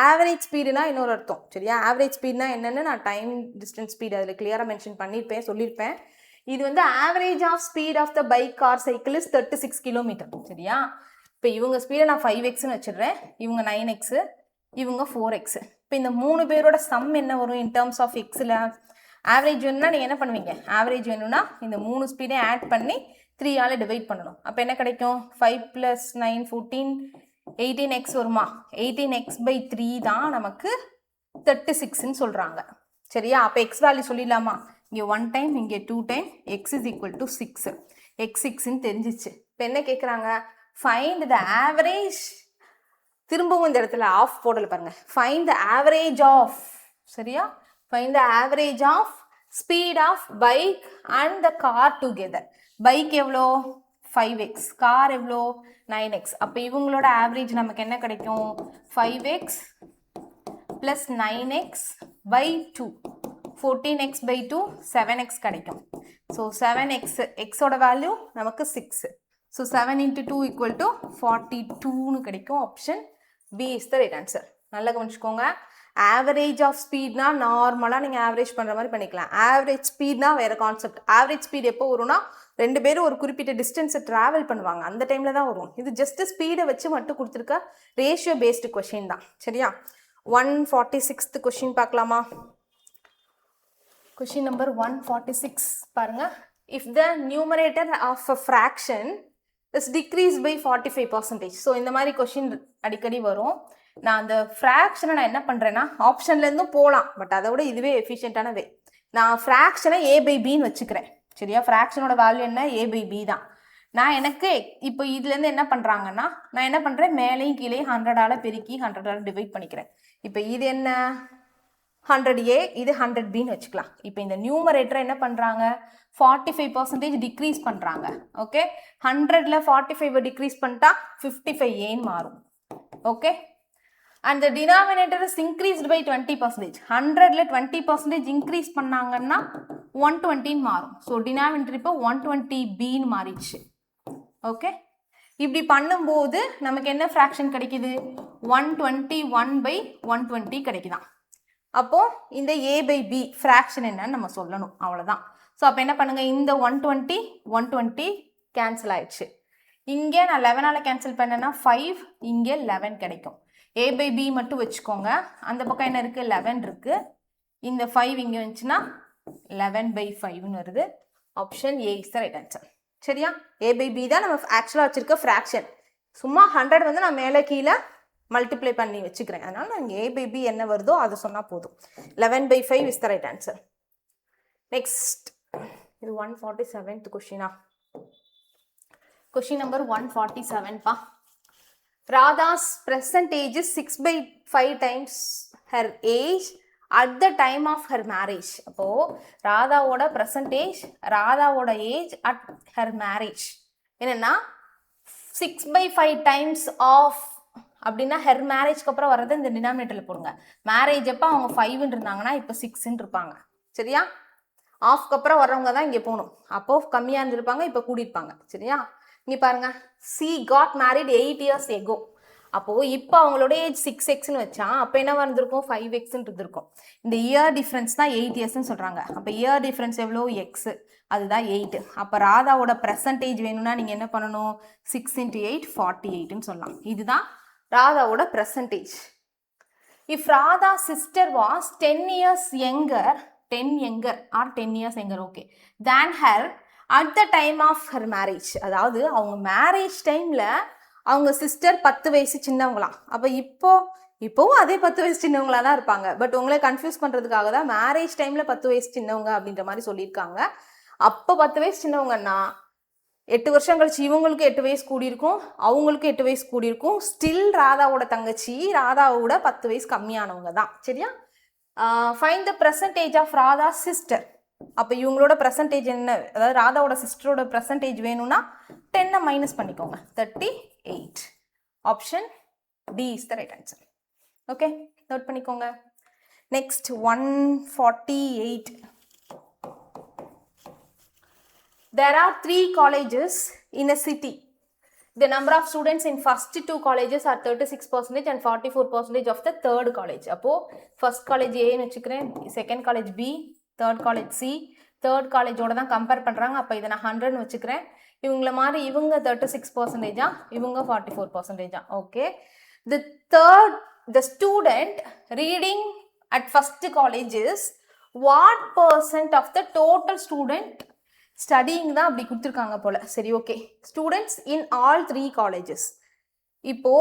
ஆவரேஜ் ஸ்பீடுனா இன்னொரு அர்த்தம் சரியா. ஆவரேஜ் ஸ்பீட்னா என்னென்னு நான் டைம் டிஸ்டன்ஸ் ஸ்பீட் அதில் கிளியராக மென்ஷன் பண்ணியிருப்பேன், சொல்லியிருப்பேன். இது வந்து average of speed of the bike, car, cycle is 36 km சரியா. இப்போ இவங்க ஸ்பீடை நான் 5x வச்சிடுறேன், இவங்க 9x, இவங்க 4x. இப்போ இந்த 3 பேரோட சம் என்ன வரும் இன் டேர்ம்ஸ் ஆஃப் எக்ஸில். ஆவரேஜ் வேணும்னா நீங்கள் என்ன பண்ணுவீங்க, ஆவரேஜ் வேணும்னா இந்த 3 ஸ்பீடையும் ஆட் பண்ணி 3 ஆல் டிவைட் பண்ணணும். அப்போ என்ன கிடைக்கும்? 5 + 9 14 18x வருமா? 18x/3 தான் நமக்கு 36ன்னு சொல்கிறாங்க. சரியா? அப்போ எக்ஸ் வேல்யூ சொல்லிடலாமா? இங்கே 1 டைம், இங்கே 2 டைம், x = 6. x 6ன்னு தெரிஞ்சிச்சு. இப்போ என்ன கேட்குறாங்க? Find the average. திரும்பவும் இந்த இடத்துல ஆஃப் போடல பாருங்க. Find the average of. சரியா? Find the average of speed of bike and the car together. Bike எவ்வளோ? 5x. கார் எவ்வளோ? 9x. அப்போ இவங்களோட ஆவரேஜ் நமக்கு என்ன கிடைக்கும்? 5x + 9x/2. 14x/2 7x கிடைக்கும். ஸோ 7x, xோட வேல்யூ நமக்கு 6. ஸோ 7 × 2 = 42ன்னு கிடைக்கும். Option B is the right answer. நல்லா கவனிச்சுக்கோங்க. ஆவரேஜ் ஆஃப் ஸ்பீட்னா நார்மலாக நீங்கள் ஆவரேஜ் பண்ணுற மாதிரி பண்ணிக்கலாம். ஆவரேஜ் ஸ்பீட்னா வேறு கான்செப்ட். ஆவரேஜ் ஸ்பீட் எப்போ வரும்னா 2 பேரும் ஒரு குறிப்பிட்ட டிஸ்டன்ஸை ட்ராவல் பண்ணுவாங்க, அந்த டைமில் தான் வரும். இது ஜஸ்ட் ஸ்பீடை வச்சு மட்டும் கொடுத்துருக்க ரேஷியோ பேஸ்டு கொஷின் தான். சரியா? 146th கொஷின் பார்க்கலாமா? கொஷின் நம்பர் 146 பாருங்க. If the numerator of a fraction is decrease by 45%. So இந்த மாதிரி கொஷின் அடிக்கடி வரும். நான் அந்த ஃப்ராக்ஷனை நான் என்ன பண்ணுறேன்னா ஆப்ஷன்லேருந்தும் போகலாம், பட் அதை விட இதுவே எஃபிஷியன்டான வே. நான் ஃப்ராக்ஷனை a/bன்னு வச்சுக்கிறேன். சரியா? ஃப்ராக்ஷனோட வேல்யூ என்ன? a/b தான். நான் எனக்கு இப்போ இதுலேருந்து என்ன பண்ணுறாங்கன்னா நான் என்ன பண்ணுறேன், மேலேயும் கீழே 100ஆல் பெருக்கி 100ஆல் டிவைட் பண்ணிக்கிறேன். இப்போ இது என்ன? 100a, இது 100bன்னு வச்சுக்கலாம். இப்போ இந்த நியூமரேட்டரை என்ன பண்ணுறாங்க? 45% டிக்ரீஸ் பண்ணுறாங்க. ஓகே, 100ல் 45 டிக்ரீஸ் பண்ணிட்டா 55aன்னு மாறும். Okay, and the denominator is increased by 20%. 100ல் 20% இன்க்ரீஸ் பண்ணாங்கன்னா 120ன்னு மாறும். ஸோ டினாமினேட்டர் இப்போ 120bன்னு மாறிடுச்சு. ஓகே, இப்படி பண்ணும்போது நமக்கு என்ன ஃப்ராக்ஷன் கிடைக்குது? 121/120 கிடைக்குதான். அப்போ இந்த a/b ஃப்ராக்ஷன் என்னன்னு நம்ம சொல்லணும், அவ்வளோதான். ஸோ அப்போ என்ன பண்ணுங்க, இந்த 120 கேன்சல் ஆயிடுச்சு. இங்கே நான் 11ஆல் கேன்சல் பண்ணேன்னா 5, இங்கே 11 கிடைக்கும். a/b மட்டும் வச்சுக்கோங்க. அந்த பக்கம் என்ன இருக்குது? 11 இருக்குது. இந்த 5 இங்கே வந்துச்சுன்னா 11/5ன்னு வருது. Option A is the right answer. சரியா? a/b தான் நம்ம ஆக்சுவலாக வச்சுருக்க ஃப்ராக்ஷன். சும்மா 100 வந்து நான் மேலே கீழே மல்டிப்ளை பண்ணி வச்சுக்கிறேன். அதனால நாங்கள் a/b என்ன வருதோ அதை சொன்னால் போதும். 11/5 is the right answer. Next, இது 147th கொஷினா? கொஷின் நம்பர் 147 பா. Radha's present age is 6/5 times her age at the time of her marriage. அப்போ ராதாவோட percentage, ராதாவோட ஏஜ் அட் ஹர் மேரேஜ் என்னன்னா 6/5 டைம்ஸ் ஆஃப் அப்படின்னா ஹெர் மேரேஜ்க்கு அப்புறம் வர்றது இந்த டினாமினேட்டரில் போடுங்க. மேரேஜ் அப்போ அவங்க 5ன்னு இருந்தாங்கன்னா இப்போ 6ன்னு இருப்பாங்க. சரியா? ஆஃப்க்கு அப்புறம் வர்றவங்க தான் இங்கே போகணும். அப்போ கம்மியாக இருந்திருப்பாங்க, இப்போ கூடியிருப்பாங்க. சரியா? இங்கே பாருங்க, C got married 8 years ago. அப்போது இப்போ அவங்களோட ஏஜ் 6xன்னு வச்சா அப்போ என்ன வந்திருக்கும்? 5xன்னு இருந்திருக்கும். இந்த இயர் டிஃப்ரென்ஸ் தான் 8 yearsன்னு சொல்கிறாங்க. அப்போ இயர் டிஃப்ரென்ஸ் எவ்வளோ? எக்ஸ், அதுதான் 8. அப்போ ராதாவோட பெர்சன்டேஜ் வேணும்னா நீங்கள் என்ன பண்ணணும்? 6 × 8 48ன்னு சொல்லலாம். இதுதான் ராதாவோட பெர்சன்டேஜ். இஃப் Radha sister was 10 years younger, 10 younger or 10 years younger, okay, than her at the time of her marriage. அதாவது அவங்க மேரேஜ் டைமில் அவங்க சிஸ்டர் 10 வயசு சின்னவங்களாம். அப்போ இப்போவும் அதே 10 வயசு சின்னவங்களாக தான் இருப்பாங்க. பட் உங்களை கன்ஃபியூஸ் பண்ணுறதுக்காக தான் மேரேஜ் டைமில் 10 வயசு சின்னவங்க அப்படின்ற மாதிரி சொல்லியிருக்காங்க. அப்போ 10 வயசு சின்னவங்கன்னா 8 வருஷம் கழிச்சு இவங்களுக்கு 8 வயசு கூடியிருக்கும், அவங்களுக்கு 8 வயசு கூடியிருக்கும். ஸ்டில் ராதாவோட தங்கச்சி ராதாவோட 10 வயசு கம்மியானவங்க தான். சரியா? Find the percentage of Radha sister. அப்போ இவங்களோட பெர்சன்டேஜ் என்ன? அதாவது ராதாவோட சிஸ்டரோட பெர்சன்டேஜ் வேணும்னா 10 மைனஸ் பண்ணிக்கோங்க, 38. Option D is the right answer. Okay, note பண்ணிக்கோங்க. Next 148. There are 3 colleges in a city. The number of students in first 2 colleges are 36% and 44% of the third college. அப்போ first college A ன்னு வச்சுக்கிறேன், second college B, third college C. third collegeோட தான் compare பண்ணுறாங்க. அப்போ இதை நான் 100ன்னு வச்சுக்கிறேன். இவங்கள மாதிரி இவங்க 36%, இவங்க 44%. Okay, the student reading at first college is what percent of the total student studying தான் அப்படி கொடுத்துருக்காங்க போல. சரி, okay. Students in all 3 colleges. இப்போ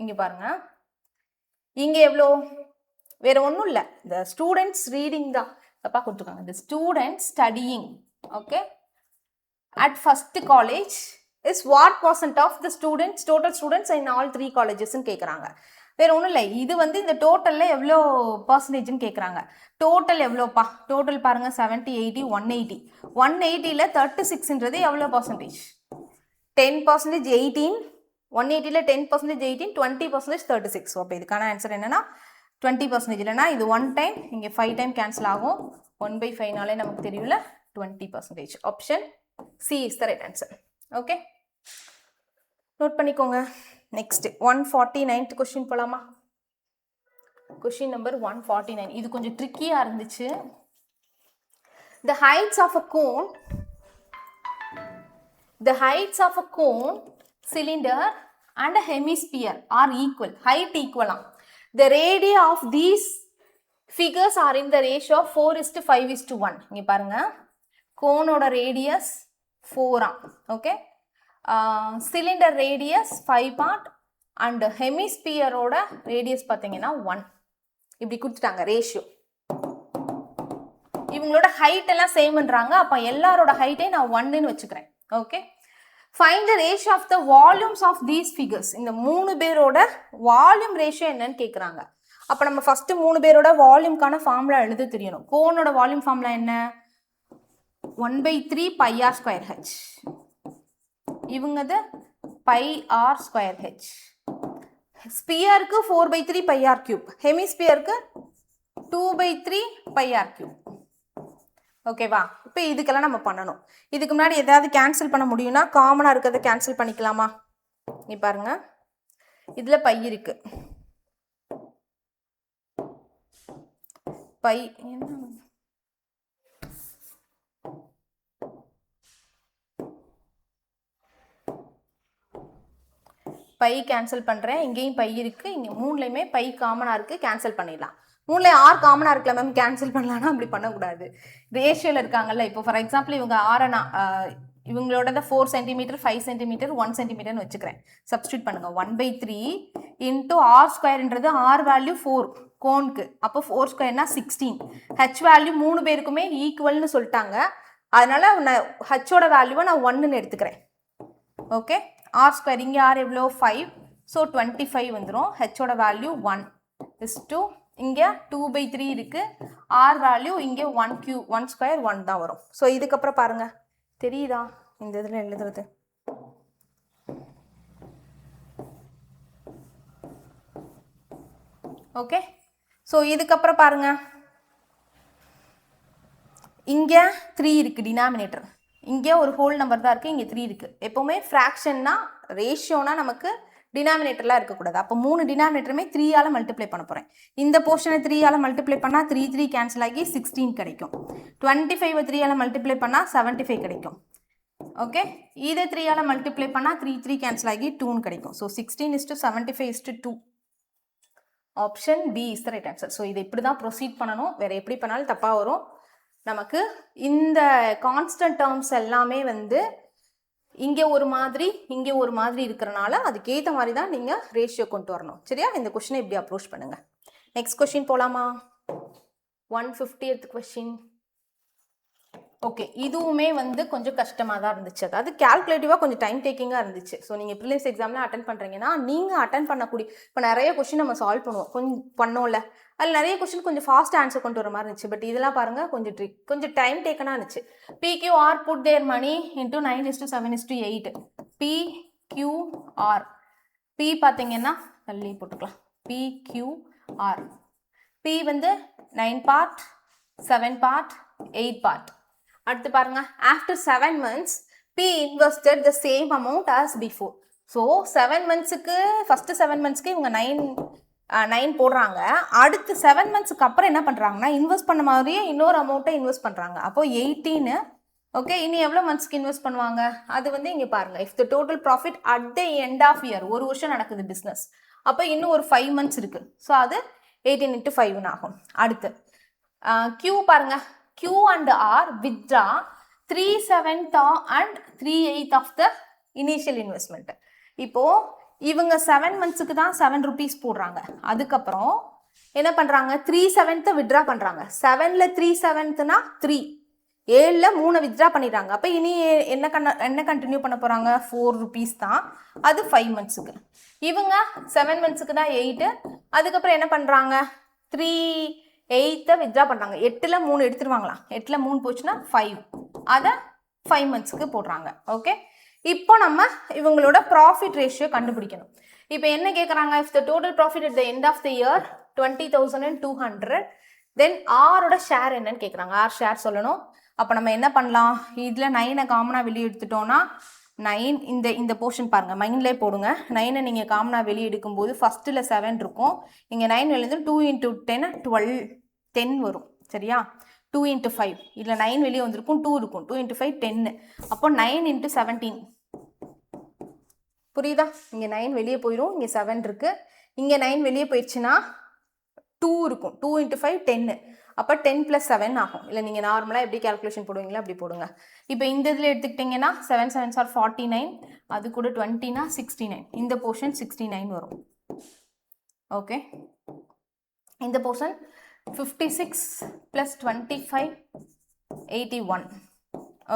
இங்க பாருங்க, இங்க எவ்வளோ? வேற ஒன்றும் இல்லை, இந்த ஸ்டூடெண்ட்ஸ் ரீடிங் தான் தப்பா கொடுத்துருக்காங்க. இந்த students studying, okay, at first college is what percent of the students, total students in all 3 காலேஜஸ்ன்னு கேட்குறாங்க. வேற ஒன்றும் இல்லை, இது வந்து இந்த டோட்டலில் எவ்வளோ பர்சன்டேஜ்னு கேட்குறாங்க. டோட்டல் எவ்வளோப்பா? டோட்டல் பாருங்க, 70, 80, 180. 180ல் 36ன்றது எவ்வளோ பர்சன்டேஜ்? 10%, 18. 180ல் 10%, 18, 20%, 36. ஸோ அப்போ இதுக்கான ஆன்சர் என்னன்னா 20%. இல்லைனா இது 1 டைம், இங்கே 5 டைம் கேன்சல் ஆகும். 1/5னாலே நமக்கு தெரியல 20%. Option C is the right answer. Okay, note பண்ணிக்கோங்க. நெக்ஸ்ட் 149th கொஸ்டின் போலாமா? Question number 149. இது கொஞ்சம் ட்ரிக்கியா இருந்துச்சு. The heights of a cone, cylinder and a hemisphere are equal. Height equal. The radii of these figures are in the ratio of 4:5:1. இங்க பாருங்க, கோனோட radius 4. Okay, cylinder radius 5 part and ஹெமிஸ்பியரோட radius பார்த்தீங்கன்னா 1. இப்படி கொடுத்துட்டாங்க ரேஷியோ. இவங்களோட height எல்லாம் சேம்ன்றாங்க. அப்போ எல்லாரோட ஹைட்டை நான் 1ன்னு வச்சுக்கிறேன். Okay, find the ratio of the volumes of these figures. இந்த 3 பேரோட வால்யூம் ரேஷியோ என்னன்னு கேட்குறாங்க. அப்போ நம்ம ஃபர்ஸ்ட் 3 பேரோட வால்யூம்கான ஃபார்முலா எழுத தெரியணும். கோனோட வால்யூம் ஃபார்முலா என்ன? 1/3 πr²h. இவங்கது πr²h. ஸ்பியருக்கு 4/3 πr³. ஹெமிஸ்பியருக்கு 2/3 πr³. ஓகேவா? இப்போ இதுக்கெல்லாம் நம்ம பண்ணணும். இதுக்கு முன்னாடி ஏதாவது கேன்சல் பண்ண முடியும்னா காமனாக இருக்கிறத கேன்சல் பண்ணிக்கலாமா? நீ பாருங்க, இதில் பை இருக்கு. பை பை கேன்சல் பண்ணுறேன். இங்கேயும் பை இருக்குது, இங்கே 3லையுமே பை காமனாக இருக்குது. கேன்சல் பண்ணிடலாம். 3ல 6 காமனாக இருக்கலாம் மேம், கேன்சல் பண்ணலான்னா அப்படி பண்ணக்கூடாது. ரேஷியோவில் இருக்காங்கல்ல. இப்போ ஃபார் எக்ஸாம்பிள் இவங்க 6 இவங்களோட 4 சென்டிமீட்டர், 5 சென்டிமீட்டர், 1 சென்டிமீட்டர்னு வச்சுக்கிறேன். சப்ஸ்டியூட் பண்ணுங்க. 1/3 இன்ட்டு r²ன்றது r வேல்யூ 4 கோனுக்கு. அப்போ 4² 16. ஹெச் வேல்யூ 3 பேருக்குமே ஈக்குவல்னு சொல்லிட்டாங்க. அதனால நான் ஹெச்சோட வேல்யூவை நான் 1ன்னு எடுத்துக்கிறேன். ஓகே, r² இங்கே r எவ்வளோ? 5. ஸோ 25 வந்துடும். ஹெச்சோட வேல்யூ 1 இஸ் 2. இங்கே 2/3 இருக்கு. ஆர் வேல்யூ இங்கே 1² 1 தான் வரும். ஸோ இதுக்கப்புறம் பாருங்க, தெரியுதா இந்த இதில் எழுதுறது? ஓகே, ஸோ இதுக்கப்புறம் பாருங்க, இங்கே 3 இருக்கு டினாமினேட்டர். இங்கே ஒரு ஹோல் நம்பர் தான் இருக்குது, இங்கே 3 இருக்குது. எப்போவுமே ஃப்ராக்ஷன்னா ரேஷியோனா நமக்கு டினாமினேட்டர்லாம் இருக்கக்கூடாது. அப்போ 3 டினாமினேட்டருமே 3ஆல் மல்டிப்ளை பண்ண போகிறேன். இந்த போர்ஷனை 3ஆல் மல்டிப்ளை பண்ணால் 3 கேன்சல் ஆகி 16 கிடைக்கும். 25 3ஆல் மல்டிப்ளை பண்ணால் 75 கிடைக்கும். ஓகே, இதை 3ஆல் மல்டிப்ளை பண்ணால் 3 கேன்சல் ஆகி 2 கிடைக்கும். So 16:75:2. Option B is the right answer. So இதை இப்படி தான் ப்ரொசீட் பண்ணணும். வேறு எப்படி பண்ணாலும் தப்பாக வரும். நமக்கு இந்த கான்ஸ்டன்ட் டேர்ம்ஸ் எல்லாமே வந்து இங்கே ஒரு மாதிரி இங்கே ஒரு மாதிரி இருக்கிறனால அதுக்கேற்ற மாதிரி தான் நீங்கள் ரேஷியோ கொண்டு வரணும். சரியா? இந்த கொஸ்டினை இப்படி அப்ரோச் பண்ணுங்கள். நெக்ஸ்ட் கொஸ்டின் போகலாமா? 150th question. ஓகே, இதுவுமே வந்து கொஞ்சம் கஷ்டமாக தான் இருந்துச்சு. அதாவது கேல்குலேட்டிவாக கொஞ்சம் டைம் டேக்கிங்காக இருந்துச்சு. ஸோ நீங்கள் ப்ரிலிம்ஸ் எக்ஸாம்லாம் அட்டன் பண்ணுறீங்கன்னா நீங்கள் அட்டன் பண்ணக்கூடிய இப்போ நிறைய கொஸ்டின் நம்ம சால்வ் பண்ணுவோம். கொஞ்சம் பண்ணோம்ல, அதில் நிறைய கொஸ்டின் கொஞ்சம் ஃபாஸ்ட் ஆன்சர் கொண்டு வர மாதிரி இருந்துச்சு. பட் இதெல்லாம் பாருங்கள் கொஞ்சம் டைம் டேக்கனாக இருந்துச்சு. PQR புட் தேர் மணி இன்டூ 9:7:8. PQR P பார்த்தீங்கன்னா தள்ளி போட்டுக்கலாம். PQR P வந்து 9 பார்ட், 7 பார்ட், 8 பார்ட். அடுத்து பாருங்க, after 7 months P invested the same amount as before. So 7 monthsக்கு ஃபர்ஸ்ட் 7 monthsக்கு இவங்க 9 போடுறாங்க. அடுத்து 7 monthsக்கு அப்புறம் என்ன பண்ணுறாங்கன்னா இன்வெஸ்ட் பண்ண மாதிரியே இன்னொரு அமௌண்ட்டை இன்வெஸ்ட் பண்ணுறாங்க. அப்போ 18. ஓகே, இனி எவ்வளோ மந்த்ஸ்க்கு இன்வெஸ்ட் பண்ணுவாங்க அது வந்து இங்கே பாருங்க. If the total profit at the end of year, ஒரு வருஷம் நடக்குது பிஸ்னஸ், அப்போ இன்னும் ஒரு 5 months இருக்கு. ஸோ அது 18 × 5 ஆகும். அடுத்து Q பாருங்க, Q and R withdraw 3/7 and 3/8 of the initial investment. இப்போ இவங்க 7 monthsக்கு தான் 7 rupees போடுறாங்க. அதுக்கப்புறம் என்ன பண்றாங்க 3/7 வித்ட்ரா பண்றாங்க. 7ல 3/7னா 3, 7ல 3 வித்ட்ரா பண்ணிடுறாங்க. அப்போ இனி என்ன கண்டினியூ பண்ண போறாங்க 4 rupees தான். அது 5 monthsக்கு. இவங்க 7 monthsக்கு தான் 8. அதுக்கப்புறம் என்ன பண்றாங்க 3/8 வித்ட்ரா பண்றாங்க. 8ல 3 எடுத்துருவாங்களாம். 8ல 3 போச்சுன்னா 5. அதை 5 monthsக்கு போடுறாங்க. ஓகே, இப்போ நம்ம இவங்களோட ப்ராஃபிட் ரேஷியோ கண்டுபிடிக்கணும். இப்போ என்ன கேட்குறாங்க, if the total profit at the end of the year 20,200, then ஆரோட ஷேர் என்னன்னு கேட்குறாங்க. ஆர் ஷேர் சொல்லணும். அப்போ நம்ம என்ன பண்ணலாம், இதில் 9 காமனாக வெளியே எடுத்துட்டோம்னா 9 இந்த போர்ஷன் பாருங்கள், மைண்ட்லேயே போடுங்க. 9 நீங்கள் காமனாக வெளியே எடுக்கும்போது ஃபஸ்ட்டில் 7 இருக்கும். இங்கே 9 வெளியே 2 × 10 12 10 வரும். சரியா, 2 × 5 இதில் 9 வெளியே வந்திருக்கும், 2 இருக்கும். 2 × 5 10. அப்போ 9 × 17. புரியுதா, இங்கே 9 வெளியே போயிடும், இங்கே 7 இருக்கு. இங்கே 9 வெளியே போயிடுச்சுன்னா 2 இருக்கும். 2 × 5 10. அப்போ 10 + 7 ஆகும். இல்லை நீங்கள் நார்மலாக எப்படி கேல்குலேஷன் போடுவீங்களா அப்படி போடுங்க. இப்போ இந்த இதில் எடுத்துக்கிட்டிங்கன்னா 7 7s are 49, அது கூட 20னா 69. இந்த போர்ஷன் 69 வரும். ஓகே, இந்த போர்ஷன் 56 + 25 81.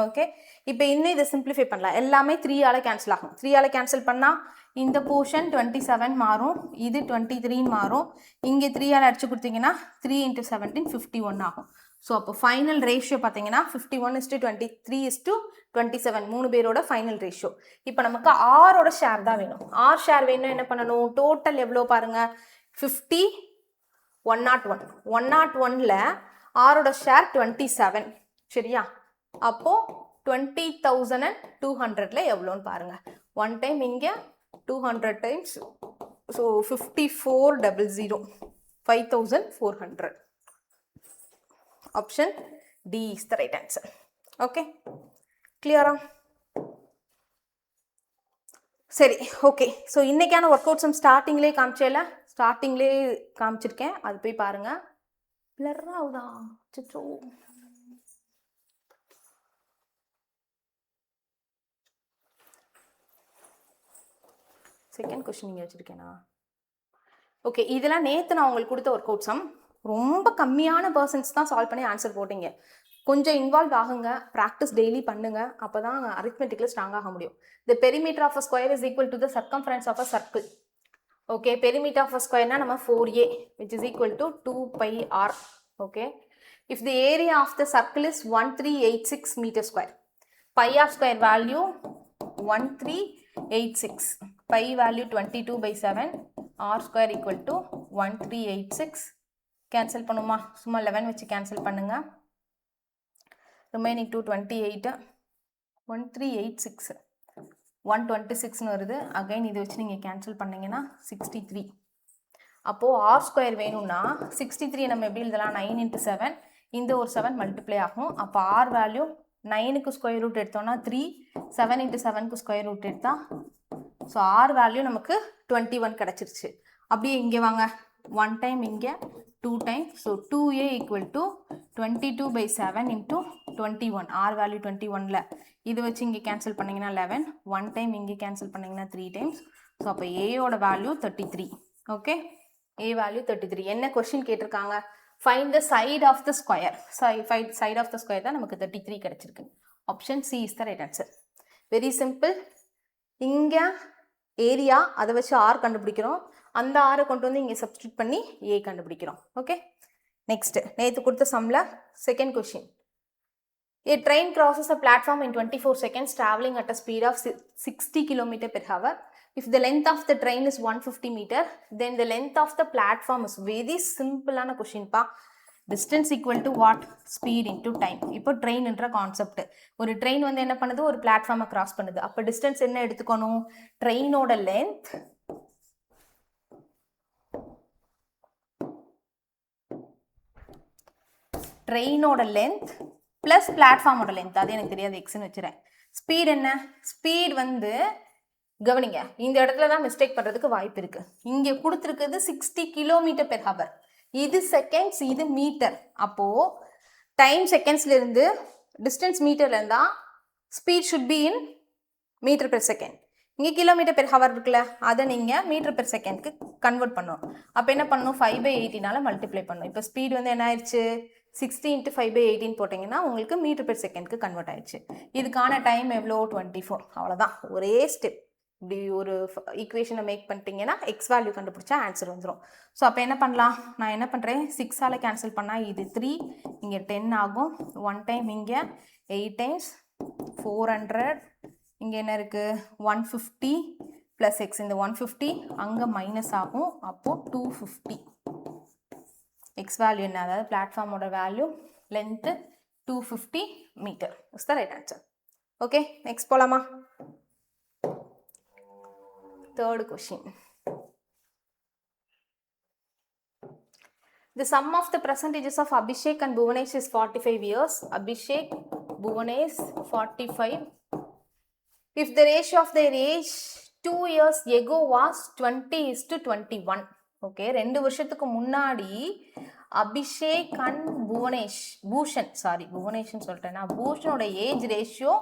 ஓகே, இப்போ இன்னும் இதை சிம்பிளிஃபை பண்ணலாம். எல்லாமே 3ஆல் கேன்சல் ஆகும். 3ஆல் கேன்சல் பண்ணால் இந்த போர்ஷன் 27 மாறும், இது 23 மாறும். இங்கே 3ஆல் அடிச்சு கொடுத்தீங்கன்னா 3 × 17 51 ஆகும். ஸோ அப்போ ஃபைனல் ரேஷியோ பார்த்தீங்கன்னா 51:23:27 3 பேரோட ஃபைனல் ரேஷியோ. இப்போ நமக்கு ஆரோட ஷேர் தான் வேணும். ஆர் ஷேர் வேணும், என்ன பண்ணணும், டோட்டல் எவ்வளோ பாருங்க 50 101. 101ல் ஆரோட ஷேர் 27. சரியா, அப்போ 20,200ல் எவ்வளோன்னு பாருங்க. 1 டைம் இங்கே 200 times, so 5400, 5400. Option D is the right answer. Okay, கிளியரா? சரி, ஓகே. ஸோ இன்னைக்கான ஒர்க் அவுட் சம் ஸ்டார்டிங்லேயே காமிச்சிருக்கேன், அது போய் பாருங்க. பிளர் ஆகுதா, அச்சோ. செகண்ட் கொஸ்டின் நீங்கள் வச்சுருக்கேனா? ஓகே, இதெல்லாம் நேற்று நான் உங்களுக்கு கொடுத்த ஒர்க் அவுட் சம். ரொம்ப கம்மியான பர்சன்ஸ் தான் சால்வ் பண்ணி ஆன்சர் போட்டீங்க. கொஞ்சம் இன்வால்வ் ஆகுங்க, ப்ராக்டிஸ் டெய்லி பண்ணுங்க, அப்போ தான் அரித்மெட்டிக்கில் ஸ்ட்ராங் ஆக முடியும். The perimeter of a square is equal to the circumference of a circle. Okay, perimeter of a ஸ்கொயர்னா நம்ம 4a which is equal to 2πr. Okay, if the area of the circle is 1386 meter square, pi r square value 1386, pi value 22/7, r square equal to 1386. Cancel பண்ணுமா, சும்மா 11 வச்சு cancel பண்ணுங்க. Remaining 228, 1386 126ன்னு வருது. Again இதை வச்சு நீங்கள் கேன்சல் பண்ணிங்கன்னா 63. அப்போது ஆர் ஸ்கொயர் வேணும்னா 63 நம்ம எப்படி எழுதலாம், 9 × 7, இந்த ஒரு 7 மல்டிப்ளை ஆகும். அப்போ ஆர் வேல்யூ 9க்கு ஸ்கொயர் ரூட் எடுத்தோம்னா 3, 7 × 7க்கு ஸ்கொயர் ரூட் எடுத்தா, ஸோ ஆர் வேல்யூ நமக்கு 21 கிடச்சிருச்சு. அப்படியே இங்கே வாங்க, 1 டைம் இங்கே 2 time, so 2a equal to 22/7 × 21. R value 21ல் இது வச்சு இங்கே கேன்சல் பண்ணிங்கன்னா 11, 1 டைம் இங்கே கேன்சல் பண்ணிங்கன்னா 3 டைம்ஸ். ஸோ அப்போ ஏயோட வேல்யூ 33. Okay, A value 33. என்ன கொஸ்டின் கேட்டிருக்காங்க, find the side of the square. Side of the square தான் நமக்கு 33 கிடச்சிருக்கு. Option C is the right answer. Very simple. இங்கே ஏரியா, அதை வச்சு ஆர் கண்டுபிடிக்கிறோம், அந்த ஆரை கொண்டு வந்து இங்கே சப்ஸ்டியூட் பண்ணி ஏ கண்டுபிடிக்கிறோம். ஓகே, நெக்ஸ்ட் நேற்று கொடுத்த சம்மில் second question. A train crosses a platform in 24 seconds traveling at a speed of 60 km/h. If the length of the train is 150 meter, then the length of the platform is very simple ஆன question பா. Distance equal to what? Speed into time. இப்போ ட்ரெயின்ன்ற concept. ஒரு train வந்து என்ன பண்ணுது, ஒரு பிளாட்ஃபார்மை cross பண்ணுது. அப்போ டிஸ்டன்ஸ் என்ன எடுத்துக்கணும், ட்ரெயினோட லென்த் ப்ளஸ் பிளாட்ஃபார்மோட லென்த், அது எனக்கு தெரியாது, எக்ஸ்ன்னு வச்சுறேன். ஸ்பீட் என்ன, ஸ்பீட் வந்து கவனிங்க, இந்த இடத்துல தான் மிஸ்டேக் பண்ணுறதுக்கு வாய்ப்பு இருக்குது. இங்கே கொடுத்துருக்குது 60 km/h, இது செகண்ட்ஸ், இது மீட்டர். அப்போது டைம் செகண்ட்ஸ்லேருந்து டிஸ்டன்ஸ் மீட்டரில் இருந்தால் speed should be in metre per second. இங்கே கிலோமீட்டர் பெர் ஹவர் இருக்குல்ல, அதை நீங்கள் மீட்டர் பெர் செகண்ட்க்கு கன்வெர்ட் பண்ணணும். அப்போ என்ன பண்ணணும், 5/18 மல்டிப்ளை பண்ணணும். இப்போ ஸ்பீட் வந்து என்ன ஆயிடுச்சு, 60 × 5/18 போட்டிங்கன்னா உங்களுக்கு மீட்டர் பெர் செகண்ட்க்கு கன்வெர்ட் ஆயிடுச்சு. இதுக்கான டைம் எவ்வளோ, 24. அவ்வளோதான், ஒரே ஸ்டெப். இப்படி ஒரு ஈக்குவேஷனை மேக் பண்ணிட்டீங்கன்னா எக்ஸ் வேல்யூ கண்டுபிடிச்சா ஆன்சர் வந்துடும். ஸோ அப்போ என்ன பண்ணலாம், நான் என்ன பண்ணுறேன், 6ஆல் கேன்சல் பண்ணால் இது 3, இங்கே 10 ஆகும். 1 டைம் இங்கே 8 டைம்ஸ் 400, இங்கே என்ன இருக்குது 150 ப்ளஸ் எக்ஸ், இந்த 150 அங்கே மைனஸ் ஆகும். அப்போது 250 எக்ஸ் வேல்யூ என்ன, அதாவது பிளாட்ஃபார்மோட value length 250 meter is the right answer. Okay, next போகலாமா? Third question. The sum of the percentages of Abhishek and Bhuvanesh is 45 years. Abhishek, Bhuvanesh 45. If the ratio of their age 2 years ago was 20:21. Okay, 2 வருஷத்துக்கு முன்னாடி Abhishek and புவனேஷ்னு சொல்லிட்டேன்னா, பூஷனோட age ratio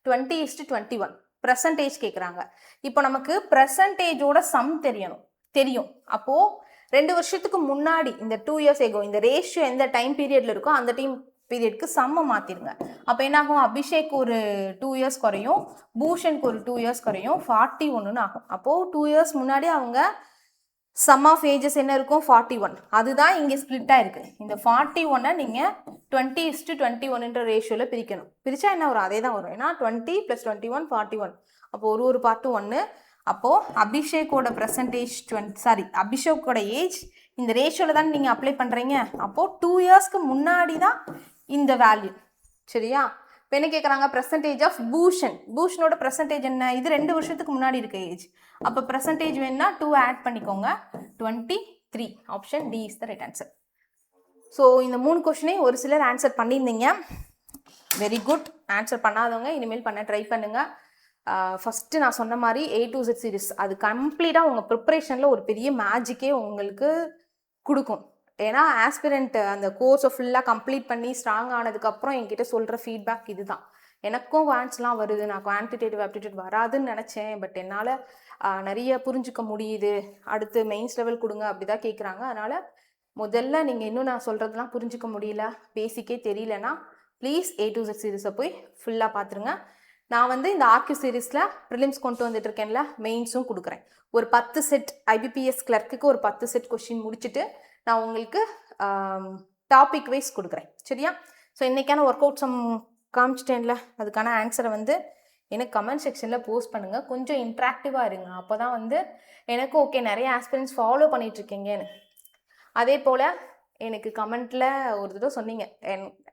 20:21 percentage கேட்குறாங்க. இப்போ நமக்கு பெர்சன்டேஜோட some தெரியும். அப்போது 2 வருஷத்துக்கு முன்னாடி இந்த 2 years ago இந்த ரேஷியோ எந்த டைம் பீரியட்ல இருக்கோ அந்த டைம் பீரியட்க்கு சம்மை மாற்றிடுங்க. அப்போ என்னாகும், அபிஷேக் ஒரு 2 years குறையும், பூஷனுக்கு ஒரு 2 years குறையும், 41 ஆகும். அப்போது 2 years முன்னாடி அவங்க சம் ஆஃப் ஏஜஸ் என்ன இருக்கும், 41. அதுதான் இங்கே ஸ்பிளிட்டாக இருக்குது. இந்த 41 நீங்கள் 20:21 ரேஷியோவில் பிரிக்கணும். பிரித்தா என்ன வரும், அதே தான் வரும். ஏன்னா 20 + 21 41. அப்போது ஒரு பார்ட்டும் 1. அப்போது அபிஷேக்கோட பெர்சன்டேஜ் அபிஷேக்கோட ஏஜ் இந்த ரேஷியோவில் தான் நீங்கள் அப்ளை பண்ணுறீங்க. அப்போது 2 yearsக்கு முன்னாடி தான் இந்த வேல்யூ. சரியா? இப்போ என்ன கேட்குறாங்க, பெர்சன்டேஜ் ஆஃப் பூஷனோட பெர்சன்டேஜ் என்ன, இது 2 வருஷத்துக்கு முன்னாடி இருக்க ஏஜ். அப்போ பெர்சன்டேஜ் வேணுன்னா 2 ஆட் பண்ணிக்கோங்க, 23. Option D is the right answer. So இந்த 3 கொஸ்டினையும் ஒரு சிலர் ஆன்சர் பண்ணியிருந்தீங்க. Very good. ஆன்சர் பண்ணாதவங்க இனிமேல் பண்ண ட்ரை பண்ணுங்கள். ஃபஸ்ட்டு நான் சொன்ன மாதிரி A to Z சீரிஸ் அது கம்ப்ளீட்டாக உங்கள் ப்ரிப்பரேஷனில் ஒரு பெரிய மேஜிக்கே உங்களுக்கு கொடுக்கும். ஏன்னா ஆஸ்பிரண்ட் அந்த கோர்ஸை ஃபுல்லாக கம்ப்ளீட் பண்ணி ஸ்ட்ராங் ஆனதுக்கப்புறம் என்கிட்ட சொல்கிற ஃபீட்பேக் இதுதான். எனக்கும் குவான்ட்ஸ்லாம் வருது, நான் குவான்டிடேட்டிவ் ஆப்டிடியூட் வராதுன்னு நினச்சேன், பட் என்னால் நிறைய புரிஞ்சுக்க முடியுது, அடுத்து மெயின்ஸ் லெவல் கொடுங்க அப்படி தான் கேட்குறாங்க. அதனால் முதல்ல நீங்கள் இன்னும் நான் சொல்கிறதுலாம் புரிஞ்சுக்க முடியல, பேசிக்கே தெரியலனா ப்ளீஸ் A to Z சீரிஸை போய் ஃபுல்லாக பார்த்துருங்க. நான் வந்து இந்த ஆர்கியூ சீரீஸில் ப்ரிலிம்ஸ் கொண்டு வந்துட்டு இருக்கேன்ல, மெயின்ஸும் கொடுக்குறேன். ஒரு 10 செட் IBPS கிளர்க்குக்கு ஒரு 10 செட் கொஸ்டின் முடிச்சுட்டு நான் உங்களுக்கு டாபிக் வைஸ் கொடுக்குறேன். சரியா? ஸோ இன்றைக்கான ஒர்க் அவுட் சம் காமிச்சிட்டேன்ல, அதுக்கான ஆன்சரை வந்து எனக்கு கமெண்ட் செக்ஷனில் போஸ்ட் பண்ணுங்கள். கொஞ்சம் இன்ட்ராக்டிவாக இருங்க, அப்போ தான் வந்து எனக்கு ஓகே நிறைய ஆஸ்பிரன்ஸ் ஃபாலோ பண்ணிகிட்ருக்கீங்கன்னு. அதே போல் எனக்கு கமெண்ட்டில் ஒரு தடவை சொன்னீங்க,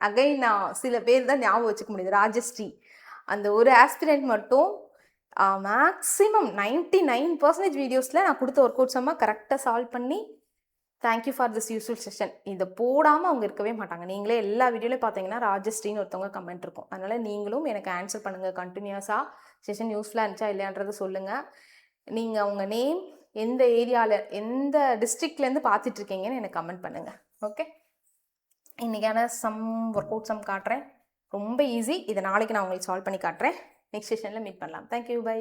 அகைன் நான் சில பேர் தான் ஞாபகம் வச்சுக்க முடியுது, ராஜஸ்ரீ அந்த ஒரு ஆஸ்பிரண்ட் மட்டும் மேக்ஸிமம் 99% வீடியோஸில் நான் கொடுத்த ஒர்க் அவுட் சம்மாக கரெக்டாக சால்வ் பண்ணி thank you for this useful session இதை போடாமல் அவங்க இருக்கவே மாட்டாங்க. நீங்களே எல்லா வீடியோலையும் பார்த்தீங்கன்னா ராஜஸ்ரீன்னு ஒருத்தவங்க கமெண்ட் இருக்கும். அதனால் நீங்களும் எனக்கு ஆன்சர் பண்ணுங்கள். கண்டினியூஸாக செஷன் யூஸ்ஃபுல்லாக இருந்துச்சா இல்லையான்றதை சொல்லுங்கள். நீங்கள் உங்கள் நேம், எந்த ஏரியாவில், எந்த டிஸ்ட்ரிக்ட்லேருந்து பார்த்துட்ருக்கீங்கன்னு எனக்கு கமெண்ட் பண்ணுங்கள். ஓகே, இன்றைக்கான ஒர்க் அவுட் சம் காட்டுறேன். ரொம்ப ஈஸி. இதை நாளைக்கு நான் உங்களுக்கு சால்வ் பண்ணி காட்டுறேன். நெக்ஸ்ட் செஷனில் மீட் பண்ணலாம். Thank you, by.